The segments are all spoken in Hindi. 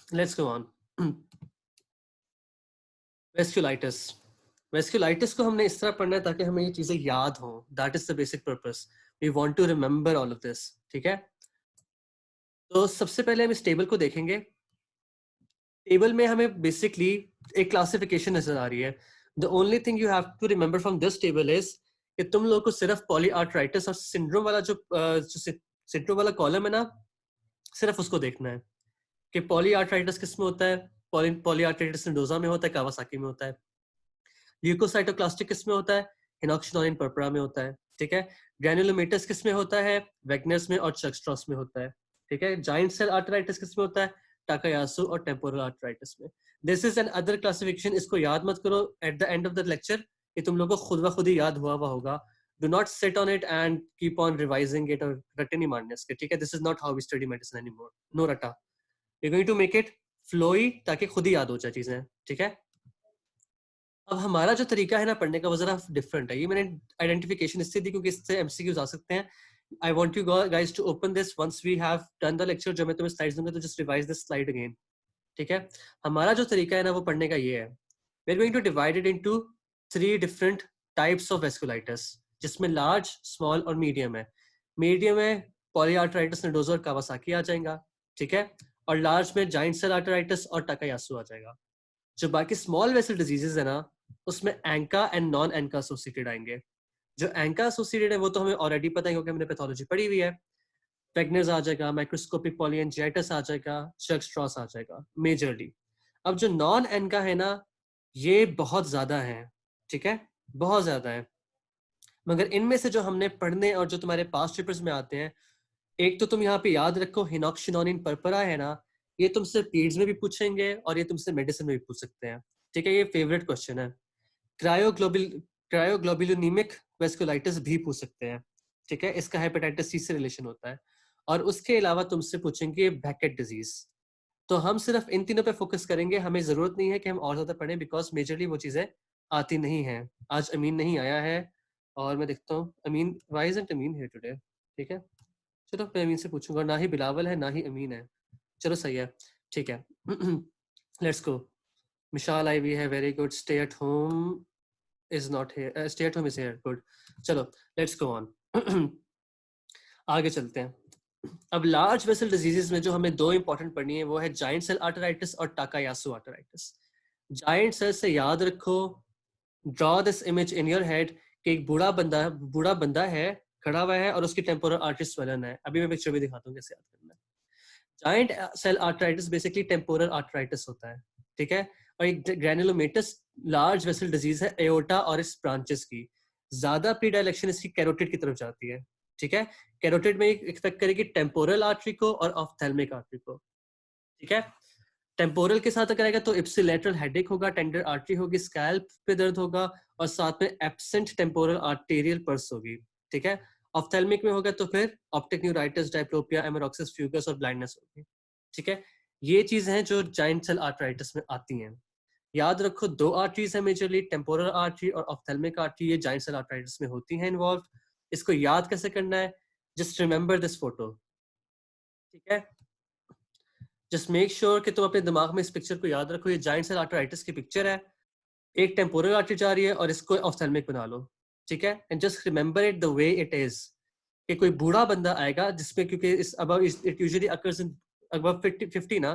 Let's go on. Vasculitis. Vasculitis को हमने इस तरह पढ़ना है ताकि हमें ये चीजें याद हों। That is the basic purpose. We want to remember all of this. ठीक है, तो सबसे पहले हम इस टेबल को देखेंगे। टेबल में हमें बेसिकली एक क्लासिफिकेशन नजर आ रही है। The only thing you have to remember from this table is कि तुम लोग को सिर्फ पॉलीआर्थराइटिस और सिंड्रोम वाला जो सिंड्रोम वाला कॉलम है ना, सिर्फ उसको देखना है कि पॉलीआर्थराइटिस किस में होता है। पॉलीआर्थराइटिस नोडोजा में होता है, कावासाकी में होता है। ल्यूकोसाइटोक्लास्टिक किस में होता है, हिनॉक्सिनोनिन पर्परा में होता है। ठीक है, ग्रैनुलोमेटस किस में होता है, वेगनर्स में और चक्स्ट्रॉस में होता है। ठीक है, जाइंट सेल आर्थराइटिस किस में होता है, टाकायासु और टेम्पोरल आर्थराइटिस में। This is an other classification. इसको याद मत करो at the end of the lecture, ये तुम लोगों को खुद ब खुद ही याद हुआ होगा। Do not sit on it and keep on revising it और रट्टे नहीं मारने इसके। ठीक है, this is not how we study medicine anymore. No रटा, we going to make it flowy ताकि खुद ही याद हो जाए चीजें। ठीक है, अब हमारा जो तरीका है ना पढ़ने का वो जरा डिफरेंट है। ये मैंने आइडेंटिफिकेशन इससे दी क्योंकि इससे एमसीक्यूज आ सकते हैं। I want you guys to open this once we have done the lecture. जो मैं तुम्हें स्लाइड्स दूंगा तो just revise this slide again. ठीक है, हमारा जो तरीका है ना वो पढ़ने का ये है। We are going to divide it into 3 different types of vasculitis, जिसमें लार्ज, स्मॉल और मीडियम है। मीडियम में पॉलीआर्थराइटिस नोडोजा और कावासाकी आ जाएगा। ठीक है, और लार्ज में जाइंट सेल आर्थराइटिस और टाकायासु आ जाएगा। जो बाकी स्मॉल वेसल डिजीजेस है ना, उसमें Enka and non Enka associated आएंगे। जो एंका एसोसिएटेड है वो तो हमें ऑलरेडी पता है क्योंकि हमने पैथोलॉजी पढ़ी हुई है। वेगनर्स आ जाएगा, माइक्रोस्कोपिक पॉलीएंजाइटिस आ जाएगा, चर्क-स्ट्रॉस आ जाएगा मेजरली। अब जो नॉन एंका है ना, ये बहुत ज्यादा है। ठीक है, बहुत ज्यादा है। मगर इनमें से जो हमने पढ़ने और जो तुम्हारे पास्ट पेपर्स में आते हैं, एक तो तुम यहाँ पे याद रखो हिनॉक्सिनोनिन पर्परा है ना, ये तुमसे पीड्स में भी पूछेंगे और ये तुमसे मेडिसिन में भी पूछ सकते हैं। ठीक है, ये फेवरेट क्वेश्चन है। क्रायोग्लोबुलिनेमिक वेस्कुलाइटिस भी पूछ सकते हैं। ठीक है, इसका हेपेटाइटिस सी से रिलेशन होता है। और उसके अलावा तुमसे पूछेंगे बैकेट डिजीज। तो हम सिर्फ इन तीनों पे फोकस करेंगे। हमें जरूरत नहीं है कि हम और ज्यादा पढ़ें बिकॉज मेजरली वो चीजें आती नहीं है। आज अमीन नहीं आया है और मैं देखता हूँ Amin, why isn't Amin here today. ठीक है, चलो मैं अमीन से पूछूंगा। ना ही बिलावल है ना ही अमीन है। चलो सही है, ठीक है। Let's go. मिशाल आई वी है, very good. Stay at home is not here, stay at home is here, good. चलो लेट्स गो ऑन। आगे चलते हैं। अब लार्ज वेसल डिजीजेस में जो हमें 2 इंपॉर्टेंट पढ़नी है वो है जाइंट सेल आर्थराइटिस और टाकायासु आर्थराइटिस। जाइंट सेल से याद रखो, draw this image in your head कि एक बूढ़ा बंदा है, खड़ा हुआ है और उसकी टेम्पोरल आर्टरी स्वेलन है। अभी मैं पिक्चर भी दिखाता हूँ कैसे याद करना है। Giant cell arteritis basically temporal arteritis होता है। ठीक है, और एक ग्रैनुलोमेटस लार्ज वेसल डिजीज है एओर्टा और इस ब्रांचेस की। ज्यादा प्रीडायलेक्शन इसकी कैरोटिड की तरफ जाती है। ठीक है, कैरोटिड में एक्सपेक्ट करेगी टेम्पोरल आर्टरी को और ऑफ्थेल्मिक आर्टरी को। ठीक है, टेम्पोरल के साथ अगर आएगा तो इप्सिलेटरल हेडेक होगा, टेंडर आर्टरी होगी, स्कैल्प पे दर्द होगा और साथ में एब्सेंट टेम्पोरल आर्टेरियल पल्स होगी। ठीक है, ऑफ्थेल्मिक में होगा तो फिर ऑप्टिक न्यूराइटिस, डायप्लोपिया, एमेरोक्सिस फ्यूगस और ब्लाइंडनेस होगी। ठीक है, ये चीजें हैं जो जाइंट सेल आर्थराइटिस में आती हैं। याद रखो 2 आर्टरीज है मेजरली, टेम्पोरल आर्टरी और ऑफ्थेल्मिक आर्टरी। ये जाइंट सेल आर्थराइटिस में होती हैं इन्वॉल्व। इसको याद कैसे करना है, जस्ट रिमेंबर दिस फोटो। ठीक है, जस्ट मेक श्योर कि तुम अपने दिमाग में इस पिक्चर को याद रखो। ये जाइंट सेल आर्थराइटिस की पिक्चर है, एक टेम्पोरल आर्टरी जा रही है और इसको ऑफ्थेल्मिक बना लो। ठीक है, and just remember it the way it is कि कोई बूढ़ा बंदा आएगा जिसमें, क्योंकि इस above it usually occurs in above 50 ना,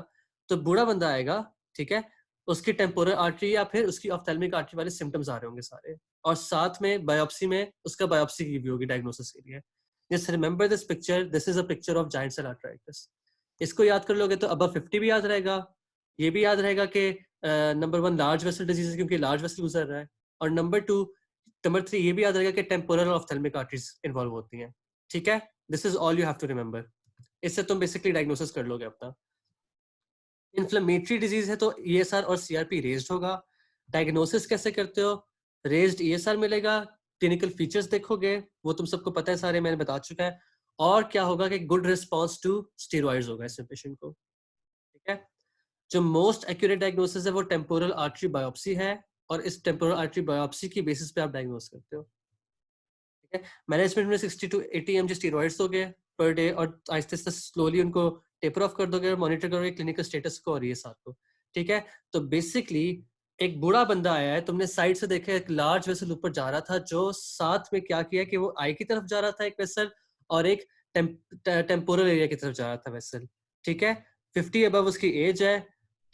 तो बूढ़ा बंदा आएगा। ठीक है, उसकी टेम्पोरल आर्टरी या फिर उसकी ऑफ्थेल्मिक आर्टरी वाले सिम्टम्स आ रहे होंगे सारे, और साथ में बायोप्सी में उसका बायोप्सी की भी होगी डायग्नोसिस के लिए। Just remember this picture, this is a picture of giant cell arthritis. इसको याद कर लोगे तो अबव 50 भी याद रहेगा। ये भी याद रहेगा कि नंबर 1 लार्ज वेसल डिजीज क्योंकि लार्ज वेसल गुजर रहा है, और नंबर 3 ये भी याद रहेगा कि टेम्पोरल और ऑफ्थेल्मिक आर्टरीज इन्वॉल्व होती हैं। ठीक है, this is all you have to remember. इससे तुम बेसिकली डायग्नोसिस कर लोगे अपना। इन्फ्लेमेटरी डिजीज है तो ईएसआर और सीआरपी रेज्ड होगा। डायग्नोसिस कैसे करते हो, रेज्ड ईएसआर मिलेगा, क्लिनिकल फीचर्स देखोगे, वो तुम सबको पता है सारे, मैंने बता चुका है। और क्या होगा कि गुड रिस्पॉन्स टू स्टेरॉइड्स होगा इसमें पेशेंट को। ठीक है, जो मोस्ट एक्यूरेट डायग्नोसिस है वो टेम्पोरल आर्टरी बायोप्सी है, और इस टेम्पोरल आर्टरी बायोप्सी की बेसिस पे आप डायग्नोस करते हो। ठीक है, मैनेजमेंट में 60 to 80 mg स्टेरॉइड्स हो गए पर डे, और आहिस्ते आहिस्ते स्लोली उनको टेपर ऑफ कर दोगे और मॉनिटर करोगे क्लिनिकल स्टेटस को और ये साथ को, ठीक है। तो बेसिकली एक बूढ़ा बंदा आया है, तुमने साइड से देखा एक लार्ज वेसल ऊपर जा रहा था, जो साथ में क्या किया कि वो आई की तरफ जा रहा था एक वेसल, और एक टेम्पोरल एरिया की तरफ जा रहा था वेसल, ठीक है। 50 अबव उसकी एज है,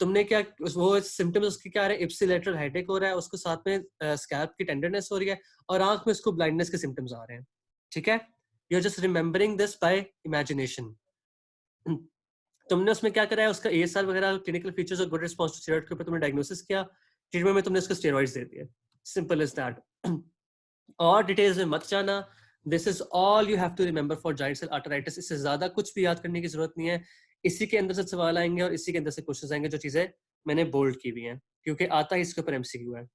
तुमने क्या वो सिम्टम्स उसके क्या आ रहे हैं, इप्सिलेटरल हेडेक हो रहा है, उसको साथ में स्कैल्प की टेंडरनेस हो रही है, और आंख में उसको ब्लाइंडनेस के सिम्टम्स आ रहे हैं, ठीक है। You are just remembering this by imagination. तुमने उसमें क्या करा है, उसका एएसआर वगैरह क्लिनिकल फीचर्स और गुड रिस्पांस टू स्टेरॉइड के ऊपर तुमने डायग्नोसिस किया, ट्रीटमेंट में तुमने उसको स्टेरॉइड्स दे दिए, सिंपल इज दैट। और डिटेल्स में मत जाना, this is all you have to remember for giant cell arteritis. इससे ज्यादा कुछ भी याद करने की जरूरत नहीं है, इसी के अंदर से सवाल आएंगे और इसी के अंदर से क्वेश्चंस आएंगे, जो चीजें मैंने बोल्ड की हुई हैं, क्योंकि आता ही इसके ऊपर एमसीक्यू है।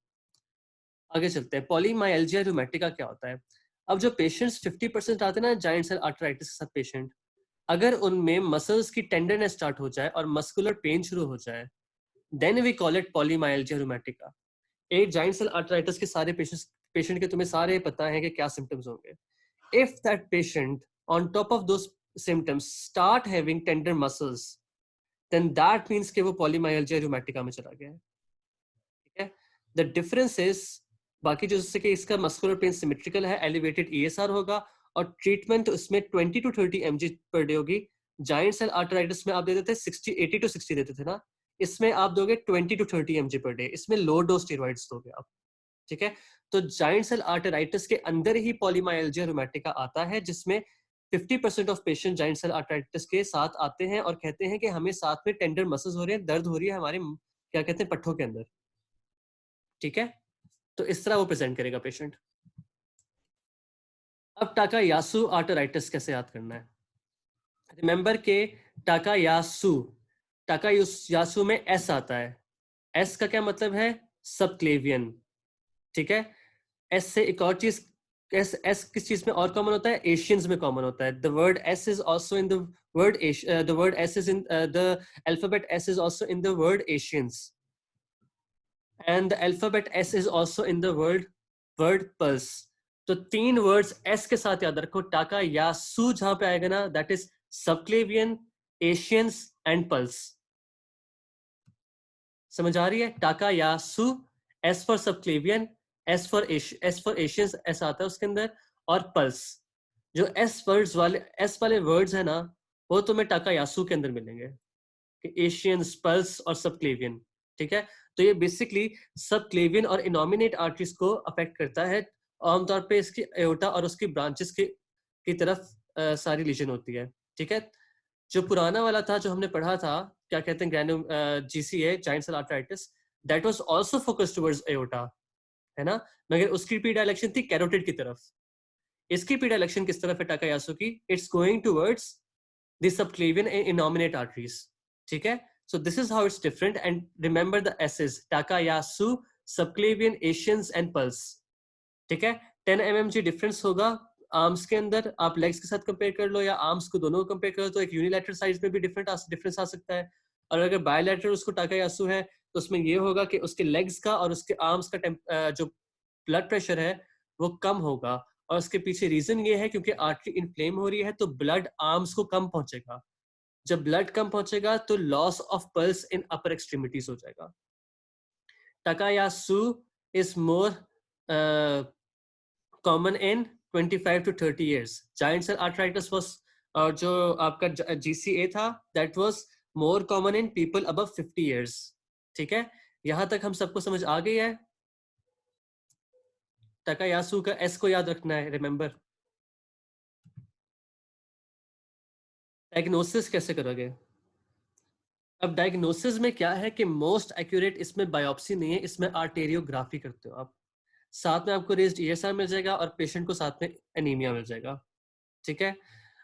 आगे चलते हैं, पॉलीमाइल्जिया रूमेटिका क्या होता है। अब जो पेशेंट्स 50% आते हैं ना जायंट सेल आर्टराइटिस के साथ पेशेंट, अगर उनमें मसल्स की टेंडरनेस स्टार्ट हो जाए और मस्कुलर पेन शुरू हो जाए, देन वी कॉल इट पॉलीमाइल्जिया रूमेटिका। एक जायंट सेल आर्टराइटिस के सारे पेशेंट के तुम्हें सारे पता है कि क्या सिम्टम्स होंगे। If that patient on top of those symptoms start having tender muscles, then that means कि वो पॉलीमाइल्जिया रूमेटिका में चला गया है, ठीक है। द डिफरेंस इज, बाकी जो जिससे कि इसका मस्कुलर पेन सिमेट्रिकल है, एलिवेटेड ईएसआर होगा, और ट्रीटमेंट उसमें 20 to 30 mg पर डे होगी। जायंट सेल आर्टराइटिस में आप देते थे 80 to 60 देते थे ना, इसमें आप दोगे 20 to 30 mg पर डे, इसमें लो डोज स्टेरॉइड्स दोगे आप, ठीक है। तो जायंट सेल आर्टराइटिस के अंदर ही पॉलीमाइल्जिया रूमेटिका आता है, जिसमें 50% of patient giant cell arteritis के साथ आते हैं और कहते हैं कि हमें साथ में टेंडर मसल्स हो रहे हैं, दर्द हो रही है हमारे क्या कहते हैं पट्ठों के अंदर, ठीक है। तो इस तरह वो प्रेजेंट करेगा पेशेंट। अब टाकायासु आर्टराइटिस कैसे याद करना है। रिमेंबर के टाकायासु, टाकायासु में एस आता है, एस का क्या मतलब है, सबक्लेवियन, ठीक है। एस से एक और चीज, एस एस किस चीज में और कॉमन होता है, एशियंस में कॉमन होता है। The word S is also in the word the word S is in the alphabet S is also in the word Asians, and the alphabet S is also in the word pulse. तो 3 वर्ड्स एस के साथ याद रखो, टाका या सू जहां पे आएगा ना, that is subclavian, Asians and pulse. समझ आ रही है, Takayasu, S for subclavian, S for Asians, S आता है उसके अंदर, और पल्स। जो एस वाले वर्ड्स है ना, वो तुम्हें टाका यासू के अंदर मिलेंगे, एशियंस, पल्स और सबक्लेवियन, ठीक है। तो ये बेसिकली सबक्लेवियन और इनोमिनेट आर्टरीज को अफेक्ट करता है, आमतौर पे इसकी एओर्टा और उसकी ब्रांचेस की तरफ सारी लीजन होती है, ठीक है। जो पुराना वाला था जो हमने पढ़ा था, क्या कहते हैं, ग्रैन्यू GCA, giant cell arteritis, that was also focused towards aorta, है ना, मगर उसकी पी डायरेक्शन थी कैरोटिड की तरफ। इसकी पी डायरेक्शन किस तरफ है टाकायासु की, it's going towards the subclavian and innominate arteries, ठीक है। So this is how it's different, and remember the S's, Takayasu, subclavian, Asians and pulse, ठीक है। 10 mmg डिफरेंस होगा आर्म्स के अंदर, आप लेग्स के साथ कंपेयर कर लो या आर्म्स को दोनों को कंपेयर करो, तो एक यूनिलैटरल साइज में भी डिफरेंस आ सकता है, और अगर बायलैटरल उसको टाकायासु है तो उसमें ये होगा कि उसके लेग्स का और उसके आर्म्स का जो ब्लड प्रेशर है वो कम होगा, और उसके पीछे रीजन ये है क्योंकि आर्टरी इन्फ्लेम हो रही है, तो ब्लड आर्म्स को कम पहुंचेगा, जब ब्लड कम पहुंचेगा तो loss of pulse in upper extremities हो जाएगा। टाकायासु is more common in 25 to 30 years. Giant cell arteritis was जो आपका GCA था, that was more common in people above 50 years. ठीक है, यहां तक हम सबको समझ आ गई है। टाकायासु का एस को याद रखना है, रिमेंबर। डायग्नोसिस कैसे करोगे। अब डायग्नोसिस में क्या है कि मोस्ट एक्यूरेट इसमें बायोप्सी नहीं है, इसमें आर्टेरियोग्राफी करते हो आप, साथ में आपको रेज्ड ईएसआर मिल जाएगा और पेशेंट को साथ में एनीमिया मिल जाएगा, ठीक है।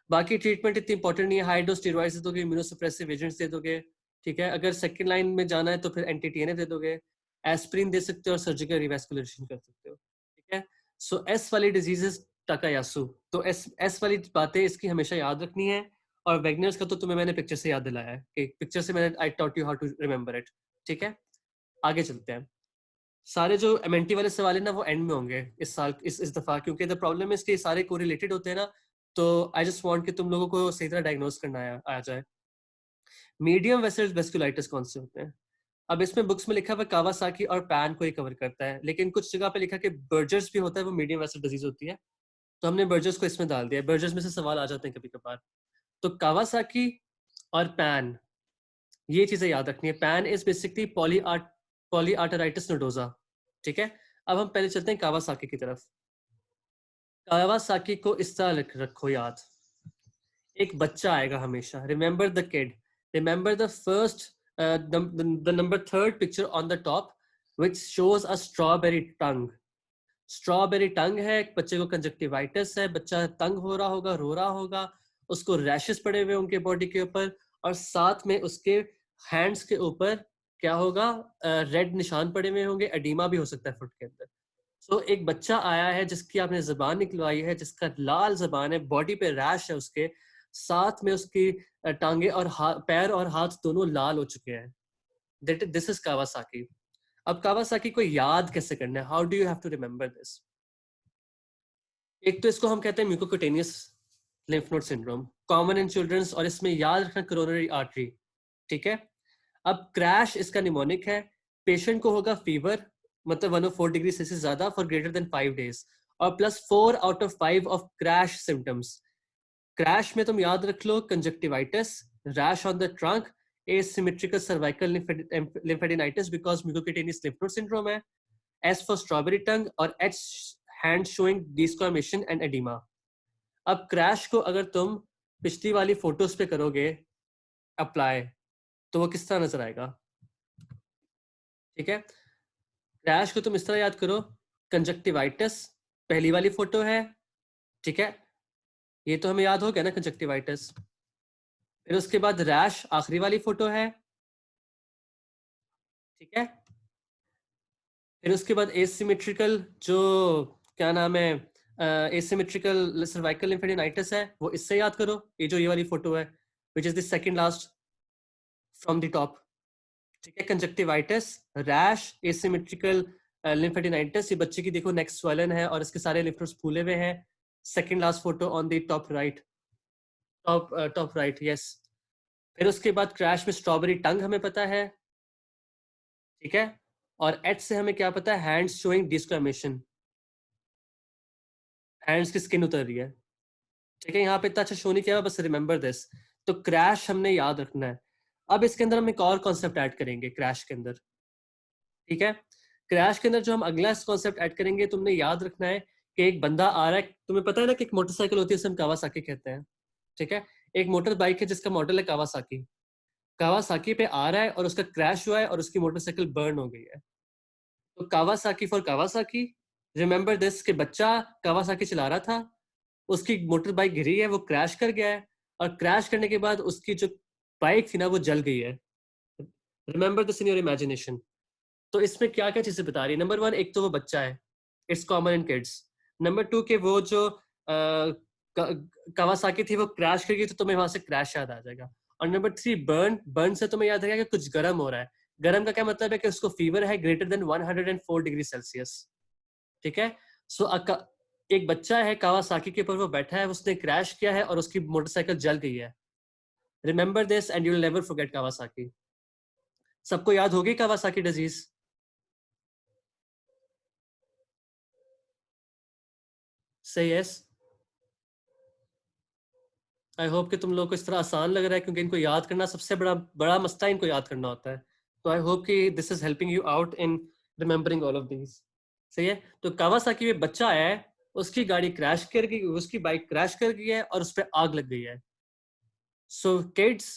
बाकी ट्रीटमेंट इतनी इंपॉर्टेंट नहीं है, हाई डोज स्टेरॉइड्स दे दोगे, इम्यूनोसप्रेसिव एजेंट्स दे दोगे, ठीक है। अगर सेकंड लाइन में जाना है तो फिर एंटी टीएनए दे दोगे, एस्प्रिन दे सकते हो और सर्जिकल रिवैस्कुलरेशन कर सकते हो, ठीक है। सो एस वाली डिजीजेस टाकायासु, तो एस वाली बातें इसकी हमेशा याद रखनी है, और वैगनर्स का तो तुम्हें मैंने पिक्चर से याद दिलाया है कि पिक्चर से मैंने I taught you how to remember it, ठीक है। आगे चलते हैं, सारे जो एमएनटी वाले सवाल है ना वो एंड में होंगे इस साल, इस दफा, क्योंकि द प्रॉब्लम इज कि सारे कोरिलेटेड होते हैं ना, तो आई जस्ट वांट कि तुम लोगों को सही तरह डायग्नोस करना आ जाए। मीडियम वेसल वेस्कुलाइटिस कौन से होते हैं? अब इसमें बुक्स में लिखा हुआ कावासाकी और पैन को ही कवर करता है, लेकिन कुछ जगह पे लिखा कि बर्जर्स भी होता है, वो मीडियम वेसल डिजीज होती है, तो हमने बर्जर्स को इसमें डाल दिया। बर्जर्स में से सवाल आ जाते हैं कभी कभार। तो कावासाकी और पैन, ये चीजें याद रखनी है। PAN is basically polyarteritis nodosa. ठीक है, अब हम पहले चलते हैं कावासाकी की तरफ। कावासाकी को इस तरह रखो याद, एक बच्चा आएगा हमेशा। Remember the kid, remember the first the number third picture on the top which shows a strawberry tongue. Strawberry tongue है, एक बच्चे को कंजक्टिवाइटिस है, बच्चा तंग हो रहा होगा, रो रहा होगा, उसको रैशेस पड़े हुए उनके बॉडी के ऊपर, और साथ में उसके हैंड्स के ऊपर क्या होगा, रेड निशान पड़े हुए होंगे, एडीमा भी हो सकता है फुट के अंदर। सो एक बच्चा आया है जिसकी आपने जबान निकलवाई है, जिसका लाल जबान है, बॉडी पे रैश है उसके, साथ में उसकी टांगे और पैर और हाथ दोनों लाल हो चुके हैं। This is Kawasaki. अब कावासाकी को याद कैसे करना है? How do you have to remember this? एक तो इसको हम कहते हैं mucocutaneous lymph node syndrome, common in childrens, और इसमें याद रखना कोरोनरी आर्टरी। ठीक है, अब क्रैश इसका निमोनिक है, पेशेंट को होगा फीवर, मतलब 104 डिग्री सेल्सियस ज्यादा फॉर ग्रेटर देन 5 डेज, और +4 out of 5 of crash symptoms. Crash में तुम याद रख लो conjunctivitis, rash on the trunk, asymmetrical cervical lymphadenitis because mucocutaneous lymph node syndrome है, S for strawberry tongue, और H hand showing desquamation and edema। अब क्रैश को अगर तुम पिछली वाली फोटोज पे करोगे अप्लाई, तो वो किस तरह नजर आएगा? ठीक है, क्रैश को तुम इस तरह याद करो, कंजक्टिवाइटिस पहली वाली फोटो है, ठीक है, ये तो हमें याद हो गया ना कंजक्टिवाइटिस। फिर उसके बाद रैश आखिरी वाली फोटो है, ठीक है। फिर उसके बाद एसिमेट्रिकल, जो क्या नाम है, एसिमेट्रिकल सर्वाइकल लिम्फेडिनाइटिस है, वो इससे याद करो, ये वाली फोटो है, विच is the second last from the top. ठीक है, कंजक्टिवाइटिस, रैश, एसिमेट्रिकल लिम्फेडिनाइटिस, ये बच्चे की देखो नेक्स्ट स्वेलन है और इसके सारे लिम्फ नोड्स फूले हुए हैं। Second last photo on the top right, top right, yes. फिर उसके बाद क्रैश में स्ट्रॉबेरी टंग हमें पता है, ठीक है, और एच से हमें क्या पता है, हैंड्स शोइंग डिस्क्लेमेशन, हैंड्स की स्किन उतर रही है। ठीक है, यहाँ पे इतना अच्छा शो नहीं किया, बस रिमेंबर दिस। तो क्रैश हमने याद रखना है। अब इसके अंदर हम एक और कॉन्सेप्ट ऐड करेंगे क्रैश के अंदर। ठीक है, क्रैश के अंदर जो हम अगला कॉन्सेप्ट ऐड करेंगे, तुमने याद रखना है कि एक बंदा आ रहा है, तुम्हें पता है ना कि एक मोटरसाइकिल होती है, उसे हम कावासाकी कहते हैं। ठीक है, एक मोटर बाइक है जिसका मॉडल है कावासाकी, कावासाकी पे आ रहा है और उसका क्रैश हुआ है और उसकी मोटरसाइकिल बर्न हो गई है। तो Kawasaki for Kawasaki, remember this, कि बच्चा कावासाकी चला रहा था, उसकी मोटर बाइक गिरी है, वो क्रैश कर गया है, और क्रैश करने के बाद उसकी जो बाइक थी ना, वो जल गई है। Remember this in your imagination. तो इसमें क्या क्या चीजें बता रही है? नंबर 1, एक तो वो बच्चा है, it's common in kids. Number 2 के वो जो कावासाकी थी वो क्रैश कर गई, तो तुम्हें वहां से क्रैश याद आ जाएगा। और नंबर 3, बर्न, बर्न से तुम्हें याद रहेगा कि कुछ गर्म हो रहा है। गर्म का क्या मतलब है? कि उसको फीवर है ग्रेटर देन 104 डिग्री सेल्सियस। ठीक है, सो एक बच्चा है कावासाकी के ऊपर, वो बैठा है, उसने क्रैश किया है और उसकी मोटरसाइकिल जल गई है। Remember this and you will never forget Kawasaki. सबको याद होगी कावासाकी डिजीज? से यस, आई होप कि तुम लोग को इस तरह आसान लग रहा है, क्योंकि इनको याद करना सबसे बड़ा बड़ा मसला इनको याद करना होता है। तो आई होप कि this is helping you out in remembering all of these. सही है, तो कावासाकी में बच्चा है, उसकी गाड़ी क्रैश कर गई, उसकी बाइक क्रैश कर गई है और उस पर आग लग गई है। सो किड्स,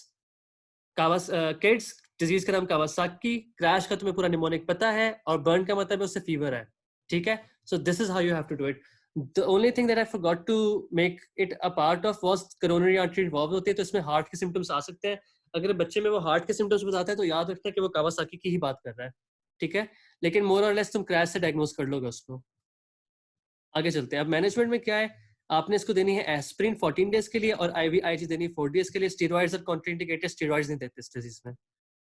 किड्स डिजीज का नाम कावासाकी, क्रैश का तुम्हें पूरा निमोनिक पता है, और बर्न का मतलब है उससे फीवर है। ठीक है, so this is how you have to do it. The only thing that I forgot to make it a part of was coronary artery involve होती है, तो इसमें हार्ट के सिम्टम्स आ सकते हैं। अगर बच्चे में वो हार्ट के सिम्टम्स बताता है, तो याद रखना कि वो कावासाकी की ही बात कर रहा है। ठीक है, लेकिन मोर और लेस तुम क्रैश से डायग्नोज कर लोगे उसको। आगे चलते हैं। अब मैनेजमेंट में क्या है, आपने इसको देनी है एस्प्रिन 14 डेज के लिए, और IVIG देनी है 4 डेज के लिए। स्टेरॉइड्स और कॉन्ट्राइंडिकेटेड, स्टेरॉइड्स नहीं देते इस डिजीज में।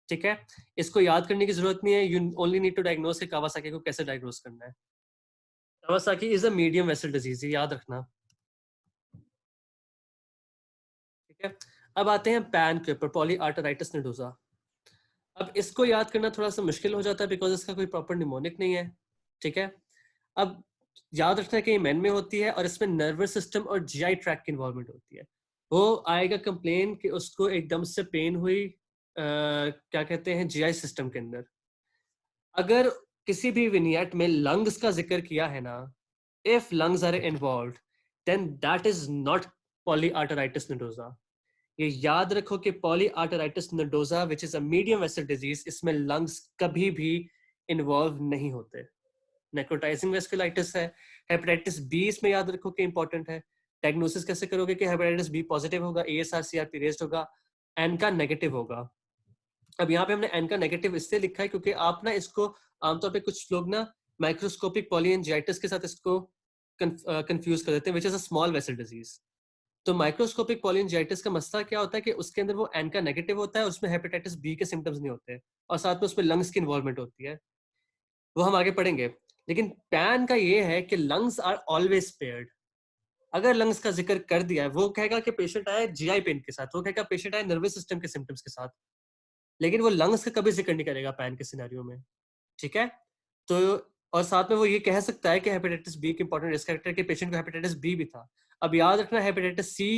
ठीक है, इसको याद करने की जरूरत नहीं है, you only need to diagnose कि कावासाकी को कैसे डायग्नोस करना है। Kawasaki is a medium vessel disease, याद रखना। ठीक है, अब आते हैं पैन के ऊपर, पॉली आर्टेराइटिस नोडोजा। अब इसको याद करना थोड़ा सा मुश्किल हो जाता है बिकॉज इसका कोई प्रॉपर निमोनिक नहीं है, ठीक है। अब याद रखना है कि ये मैन में होती है और इसमें नर्वस सिस्टम और जीआई ट्रैक की इन्वॉल्वमेंट होती है। वो आएगा कंप्लेन कि उसको एकदम से पेन हुई क्या कहते हैं जीआई सिस्टम के अंदर। अगर किसी भी विनियट में लंग्स का जिक्र किया है ना, if lungs are involved then that is not polyarteritis nodosa. ये याद रखो कि polyarteritis nodosa which is a medium vessel disease, इसमें लंग्स कभी भी इन्वॉल्व नहीं होते। नेक्रोटाइजिंग वेस्कुलाइटिस है। हेपेटाइटिस बी इसमें याद रखो कि इंपॉर्टेंट है। डायग्नोसिस कैसे करोगे कि हेपेटाइटिस बी पॉजिटिव होगा, एएसआर सीआरपी रेज्ड होगा, एन का नेगेटिव होगा। अब यहाँ पे हमने एन का नेगेटिव इसलिए लिखा है क्योंकि आप ना इसको आमतौर पे कुछ लोग ना माइक्रोस्कोपिक पॉलीएंजाइटिस के साथ इसको कंफ्यूज कर देते हैं, which is a small vessel disease. तो माइक्रोस्कोपिक पॉलीएंजाइटिस का मसला क्या होता है कि उसके अंदर वो एन का नेगेटिव होता है, उसमें हेपेटाइटिस बी के सिम्टम्स नहीं होते और साथ में उसमें लंग्स की इन्वॉल्वमेंट होती है, वो हम आगे पढ़ेंगे। लेकिन पैन का ये है कि लंग्स आर ऑलवेज स्पेयर्ड। अगर लंग्स का जिक्र कर दिया है, वो कहेगा कि पेशेंट आया जीआई पेन के साथ, वो कहेगा पेशेंट आया नर्वस सिस्टम के सिम्टम्स के साथ, लेकिन वो लंग्स का कभी जिक्र नहीं करेगा पैन के सिनेरियो में, ठीक है। तो और साथ में वो ये कह सकता है कि हेपेटाइटिस बी के इंपॉर्टेंट रिस्क फैक्टर के पेशेंट को हेपेटाइटिस बी भी था। अब याद रखना हेपेटाइटिस सी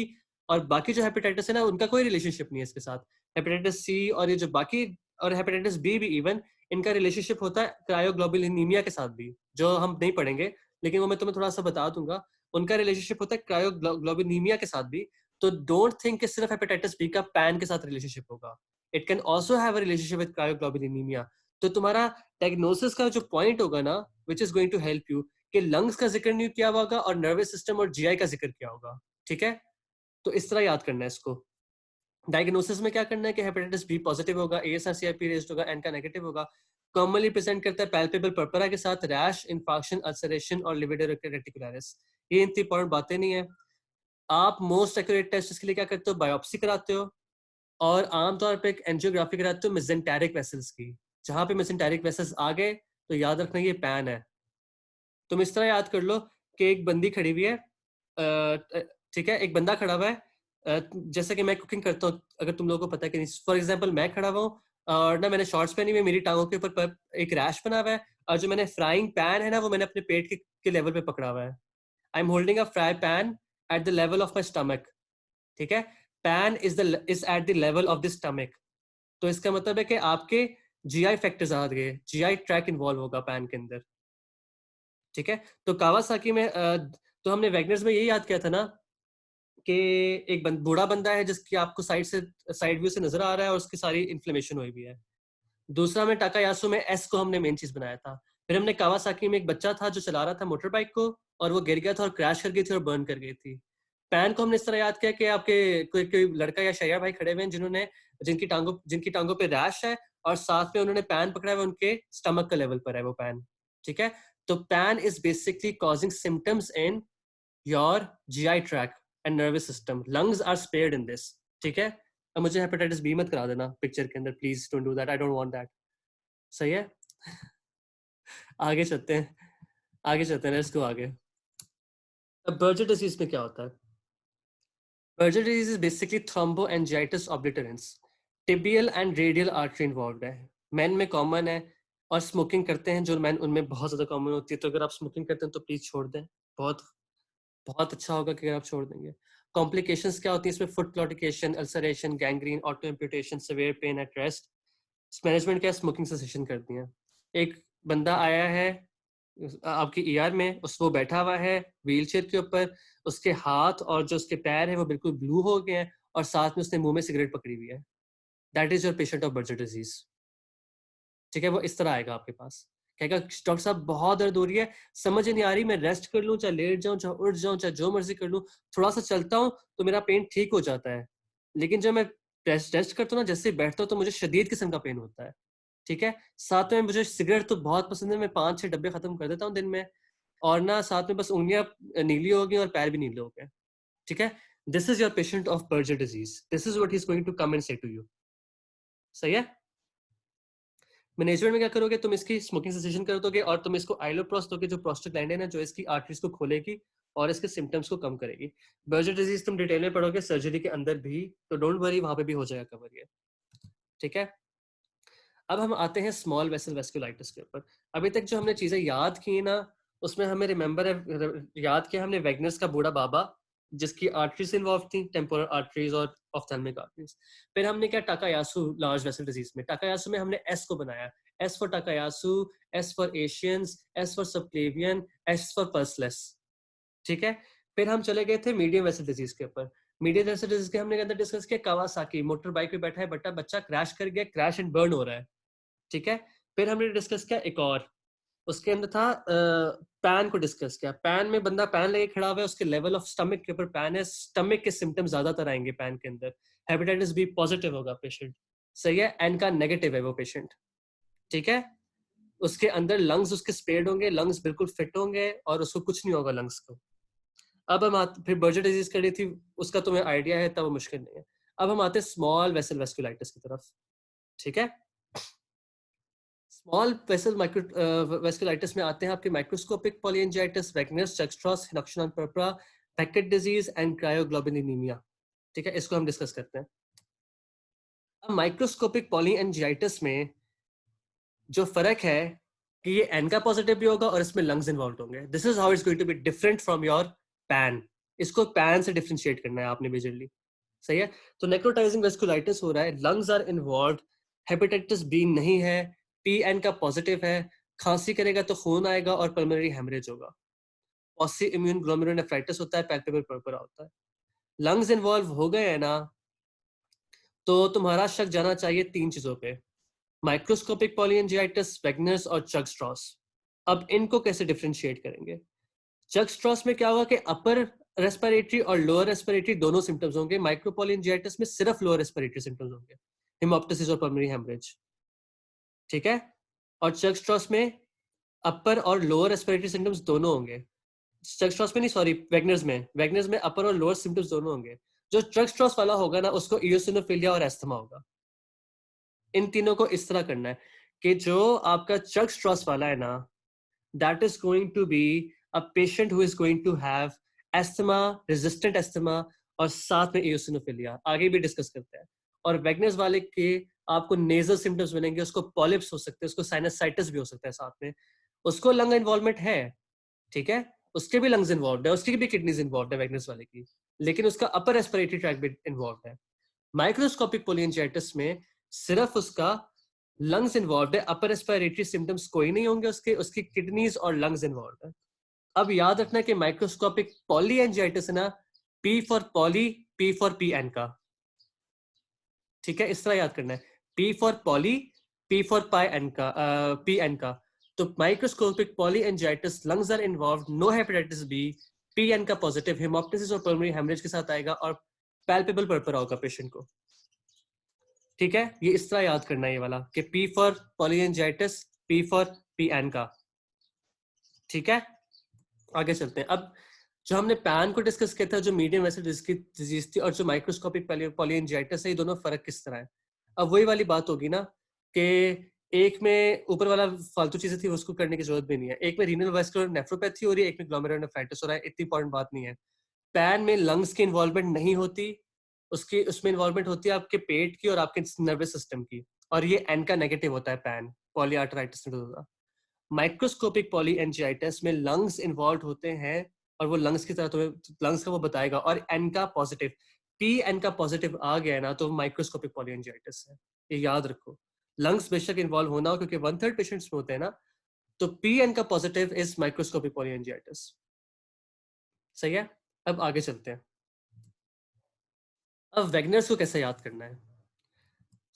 और बाकी जो हेपेटाइटिस है ना, उनका कोई रिलेशनशिप नहीं है इसके साथ। हेपेटाइटिस सी और ये जो बाकी और हेपेटाइटिस बी भी इवन, इनका रिलेशनशिप होता है क्रायोग्लोबुलिनीमिया के साथ भी, जो हम नहीं पढ़ेंगे लेकिन वो मैं तुम्हें थोड़ा सा बता दूंगा। उनका रिलेशनशिप होता है क्रायोग्लोबुलिनीमिया के साथ भी। तो डोंट थिंक कि सिर्फ हेपेटाइटिस बी का पैन के साथ रिलेशनशिप होगा, it can also have a relationship with cryoglobulinemia. तो तुम्हारा डायग्नोसिस का जो पॉइंट होगा ना, which is going to help you, कि लंग्स का जिक्र नहीं किया होगा और नर्वस सिस्टम और जीआई का जिक्र किया होगा, ठीक है। तो इस तरह याद करना है इसको। डायग्नोसिस में क्या करना है कि हेपेटाइटिस बी पॉजिटिव होगा, एएसआर सीआरपी रेज्ड होगा, एन का नेगेटिव होगा। कॉमनली प्रेजेंट करता है पैल्पेबल पर्परा के साथ रैश, इन्फाक्शन, अल्सरेशन और लिविडो रेटिकुलरिस। ये इतनी इंपॉर्टेंट बातें नहीं है। आप मोस्ट एक्यूरेट टेस्ट इसके लिए क्या करते हो, बायोप्सी कराते हो और आमतौर पे एक एंजियोग्राफी कराते हो मेसेंटेरिक वेसल्स की। जहां पे मेसेंटेरिक वेसल्स आ गए तो याद रखना ये पैन है। तुम इस तरह याद कर लो कि एक बंदी खड़ी हुई है, ठीक है, एक बंदा खड़ा हुआ है, जैसे कि मैं कुकिंग करता हूँ, अगर तुम लोगों को पता है कि नहीं, फॉर एग्जाम्पल मैं खड़ा हुआ हूँ और ना मैंने शॉर्ट्स पहनी हुई, मेरी टांगों के ऊपर एक रैश बना हुआ है और जो मैंने फ्राइंग पैन है ना, वो मैंने अपने पेट के लेवल पे पकड़ा हुआ है। I am holding a fry pan at the level of my stomach, ठीक है। PAN is at the level of the stomach. तो इसका मतलब है कि आपके जीआई फैक्टर्स आ गए, जीआई ट्रैक इन्वॉल्व होगा पैन के अंदर, ठीक है। तो कावासाकी में तो हमने वैगनर्स में यही याद किया था ना कि एक बूढ़ा बंदा है जिसकी आपको साइड व्यू से नजर आ रहा है और उसकी सारी इन्फ्लेमेशन हुई भी है। दूसरा में टाकायासु में एस को हमने मेन चीज बनाया था। फिर हमने कावासाकी में एक बच्चा था जो चला रहा था मोटर बाइक को और वो गिर गया था और क्रैश कर गई थी और बर्न कर गई थी। पैन को हमने इस तरह याद किया कि आपके कोई लड़का या शैया भाई खड़े हुए हैं जिन्होंने जिनकी टांगों पे रैश है और साथ में उन्होंने पैन पकड़ा हुआ, उनके स्टमक का लेवल पर है वो पैन, ठीक है। तो PAN is basically causing symptoms in your GI tract and nervous system. Lungs are spared in this, ठीक है। अब मुझे हेपेटाइटिस बी मत करा देना पिक्चर के अंदर, please don't do that, I don't want that. सही है। आगे चलते हैं, आगे चलते हैं इसको आगे। अब बर्जर डिजीज में क्या होता है? Berger disease is basically thromboangiitis obliterans. Tibial and radial artery involved है, मैन में कॉमन है और स्मोकिंग करते हैं जो मैन, उनमें बहुत ज्यादा कॉमन होती है। तो अगर आप स्मोकिंग करते हैं तो प्लीज छोड़ दें, बहुत बहुत अच्छा होगा कि अगर आप छोड़ देंगे। कॉम्प्लिकेशंस क्या होती है इसमें? Foot claudication, ulceration, gangrene, auto amputation, severe pain at rest. Management क्या, स्मोकिंग सेसेशन करती है। एक बंदा आया है आपकी ईआर में, वो बैठा हुआ है व्हीलचेयर के ऊपर, उसके हाथ और जो उसके पैर है वो बिल्कुल ब्लू हो गए हैं और साथ में उसने मुंह में सिगरेट पकड़ी हुई है। That is your patient of Berger disease, ठीक है। वो इस तरह आएगा आपके पास, कहेगा डॉक्टर साहब बहुत दर्द हो रही है, समझ ही नहीं आ रही, मैं रेस्ट कर लूं, चाहे लेट जाऊं, चाहे उठ जाऊं, चाहे जो मर्जी कर लूं, थोड़ा सा चलता हूं तो मेरा पेन ठीक हो जाता है, लेकिन जब मैं रेस्ट करता हूँ ना, जैसे ही बैठता हूँ तो मुझे शदीद किस्म का पेन होता है, ठीक है। साथ में मुझे सिगरेट तो बहुत पसंद है, मैं 5-6 डब्बे खत्म कर देता हूँ दिन में, और ना साथ में बस उंगलियां नीली हो गई और पैर भी नीले हो गए, ठीक है। This is your patient of Berger disease, this is what he is going to come and say to you. सही है। मैनेजमेंट में क्या करोगे, तुम इसकी स्मोकिंग सेसेशन कर दोगे और तुम इसको आइलोप्रोस दोगे, जो प्रोस्टेग्लैंडिन है जो इसकी आर्टरीज को खोलेगी और इसके सिम्टम्स को कम करेगी। बर्जर डिजीज तुम डिटेल में पढ़ोगे सर्जरी के अंदर भी, तो डोंट वरी, वहां पे भी हो जाएगा कवर ये, ठीक है। अब हम आते हैं स्मॉल वेसल वेस्कुलाइटिस के ऊपर। अभी तक जो हमने चीजें याद की ना, उसमें हमें रिमेंबर है, याद किया हमने वेगनर्स का बूढ़ा बाबा, जिसकी आर्टरीज इन्वॉल्व थी, टेम्पोरल आर्टरीज और ऑफ्थेल्मिक आर्टरीज। फिर हमने क्या टाकायासु लार्ज वेसल डिजीज में, टाकायासु में हमने एस को बनाया, S for Takayasu, S for Asians, S for subclavian, S for pulseless, ठीक है। फिर हम चले गए थे मीडियम वेसल डिजीज के ऊपर। मीडियम वेसल डिजीज के हमने अंदर डिस्कस किया कावासाकी, मोटर बाइक पे बैठा है बट्टा, बच्चा क्रैश कर गया, क्रैश एंड बर्न हो रहा है, ठीक है। फिर हमने डिस्कस किया एक और, उसके अंदर था पैन को डिस्कस किया। पैन में बंदा पैन लेके खड़ा हुआ है, उसके लेवल ऑफ स्टमक के ऊपर पैन है, स्टमक के सिम्टम्स ज्यादातर आएंगे पैन के अंदर। हेपेटाइटिस बी पॉजिटिव होगा पेशेंट, सही है, एन का नेगेटिव है वो पेशेंट, ठीक है। उसके अंदर लंग्स उसके स्पेयर्ड होंगे, लंग्स बिल्कुल फिट होंगे और उसको कुछ नहीं होगा लंग्स को। अब हम फिर बर्जर डिजीज करी थी, उसका तुम्हें आइडिया है, तब वो मुश्किल नहीं है। अब हम आते हैं स्मॉल वेसल वेस्कुलाइटिस की तरफ, ठीक है। स्मॉल वेसल वेस्कुलाइटिस में आते हैं आपके microscopic polyangiitis, Wegener's, Churg Strauss, Henoch Schonlein purpura, Paget disease and cryoglobulinemia, ठीक है, इसको हम डिस्कस करते हैं। अब माइक्रोस्कोपिक पॉलीएंजाइटिस में जो फर्क है कि ये एन का पॉजिटिव भी होगा और इसमें लंग्स इन्वॉल्व होंगे। This is how it's going to be different from your PAN. इसको पैन से डिफरेंशिएट करना है आपने मेजरली, सही है। तो नेक्रोटाइजिंग वेस्कुलाइटिस हो रहा है, lungs are involve, hepatitis B नहीं है, पीएन का पॉजिटिव है, खांसी करेगा तो खून आएगा और पल्मोनरी हेमरेज होगा। पॉसी इम्यून ग्लोमेरुलोनेफ्राइटिस होता है, पैल्पेबल पर्परा होता है। लंग्स इन्वॉल्व हो गए हैं ना, तो तुम्हारा शक जाना चाहिए तीन चीजों पे, माइक्रोस्कोपिक पॉलीएंजाइटिस, वेगनर्स और चग स्ट्रॉस। अब इनको कैसे डिफरेंशिएट करेंगे? चग स्ट्रॉस में क्या होगा कि अपर रेस्पिरेटरी और लोअर रेस्पिरेटरी दोनों सिम्टम्स होंगे, माइक्रोपॉलीएंजाइटिस में सिर्फ लोअर रेस्पिरेटरी सिम्टम्स होंगे, हेमोप्टिसिस और पल्मोनरी हेमरेज, ठीक है। और चग स्ट्रॉस में अपर और लोअर रेस्पिरेटरी सिम्टम्स दोनों होंगे। चग स्ट्रॉस में नहीं, सॉरी, वेगनर्स में अपर और लोअर सिम्टम्स दोनों होंगे। जो चग स्ट्रॉस वाला होगा ना, उसको इयोसिनोफिलिया और एस्थमा होगा। इन तीनों को इस तरह करना है कि जो आपका चग स्ट्रॉस वाला है ना, that is going to be a patient who is going to have asthma, resistant asthma और साथ में eosinophilia, आगे भी डिस्कस करते हैं। और वेगनर्स वाले के आपको नेजल सिम्टम्स मिलेंगे, उसको पॉलिप्स हो सकते हैं, उसको साइनसाइटिस भी हो सकता है साथ में, उसको लंग इन्वॉल्वमेंट है, ठीक है, उसके भी लंग्स इन्वॉल्व है, उसकी भी किडनीज इन्वॉल्व है वेगनर्स वाले की, लेकिन उसका अपर रेस्पिरेटरी ट्रैक्ट भी इन्वॉल्व है। माइक्रोस्कोपिक पोलियंजाइटिस में सिर्फ उसका लंग्स इन्वॉल्व है, अपर रेस्पिरेटरी सिम्टम्स कोई नहीं होंगे उसके, उसकी किडनीज और लंग्स इन्वॉल्व है। अब याद रखना कि माइक्रोस्कोपिक पॉलीएंजाइटिस है ना, P for poly, P for P N का, ठीक है, इस तरह याद करना है, P for poly, P for पाई एन का, पी एन का। तो microscopic polyangiitis, lungs are involve, no hepatitis B, P N का पॉजिटिव, हेमोप्टिसिस और पल्मोनरी हेमरेज के साथ आएगा और पैल्पेबल पर्परा होगा पेशेंट को, ठीक है। ये इस तरह याद करना है ये वाला कि P for polyangiitis, P for P N का, ठीक है। आगे चलते हैं। अब जो हमने पैन को डिस्कस किया था, जो मीडियम वेसल डिजीज थी, और जो माइक्रोस्कोपिक पॉलीएंजाइटिस है, ये दोनों फर्क किस तरह है? अब वही वाली बात होगी ना कि एक में ऊपर वाला फालतू चीजें थी, उसको करने की जरूरत भी नहीं है। एक में रीनल वास्कुलर नेफ्रोपैथी हो रही है, एक में ग्लोमेरुलोनेफ्राइटिस हो रहा है, इतनी इंपॉर्टेंट बात नहीं है। पैन में लंग्स की इन्वॉल्वमेंट नहीं होती, उसकी उसमें इन्वॉल्वमेंट होती है आपके पेट की और आपके नर्वस सिस्टम की, और ये एन का नेगेटिव होता है पैन, पॉलीआर्टराइटिस होगा। माइक्रोस्कोपिक पॉलीएंजाइटिस में लंग्स इन्वॉल्व होते हैं, और वो लंग्स की तरह तुम्हें लंग्स का वो बताएगा, और एन का पॉजिटिव, पी एन का पॉजिटिव आ गया ना, तो माइक्रोस्कोपिक पॉलीएंजाइटिस है, ये याद रखो। लंग्स बेशक इन्वॉल्व होना हो, क्योंकि 1/3 पेशेंट्स में होते हैं ना, तो पी एन का पॉजिटिव इज माइक्रोस्कोपिक पॉलीएंजाइटिस, सही है। अब आगे चलते हैं। अब वेगनर्स को कैसे याद करना है?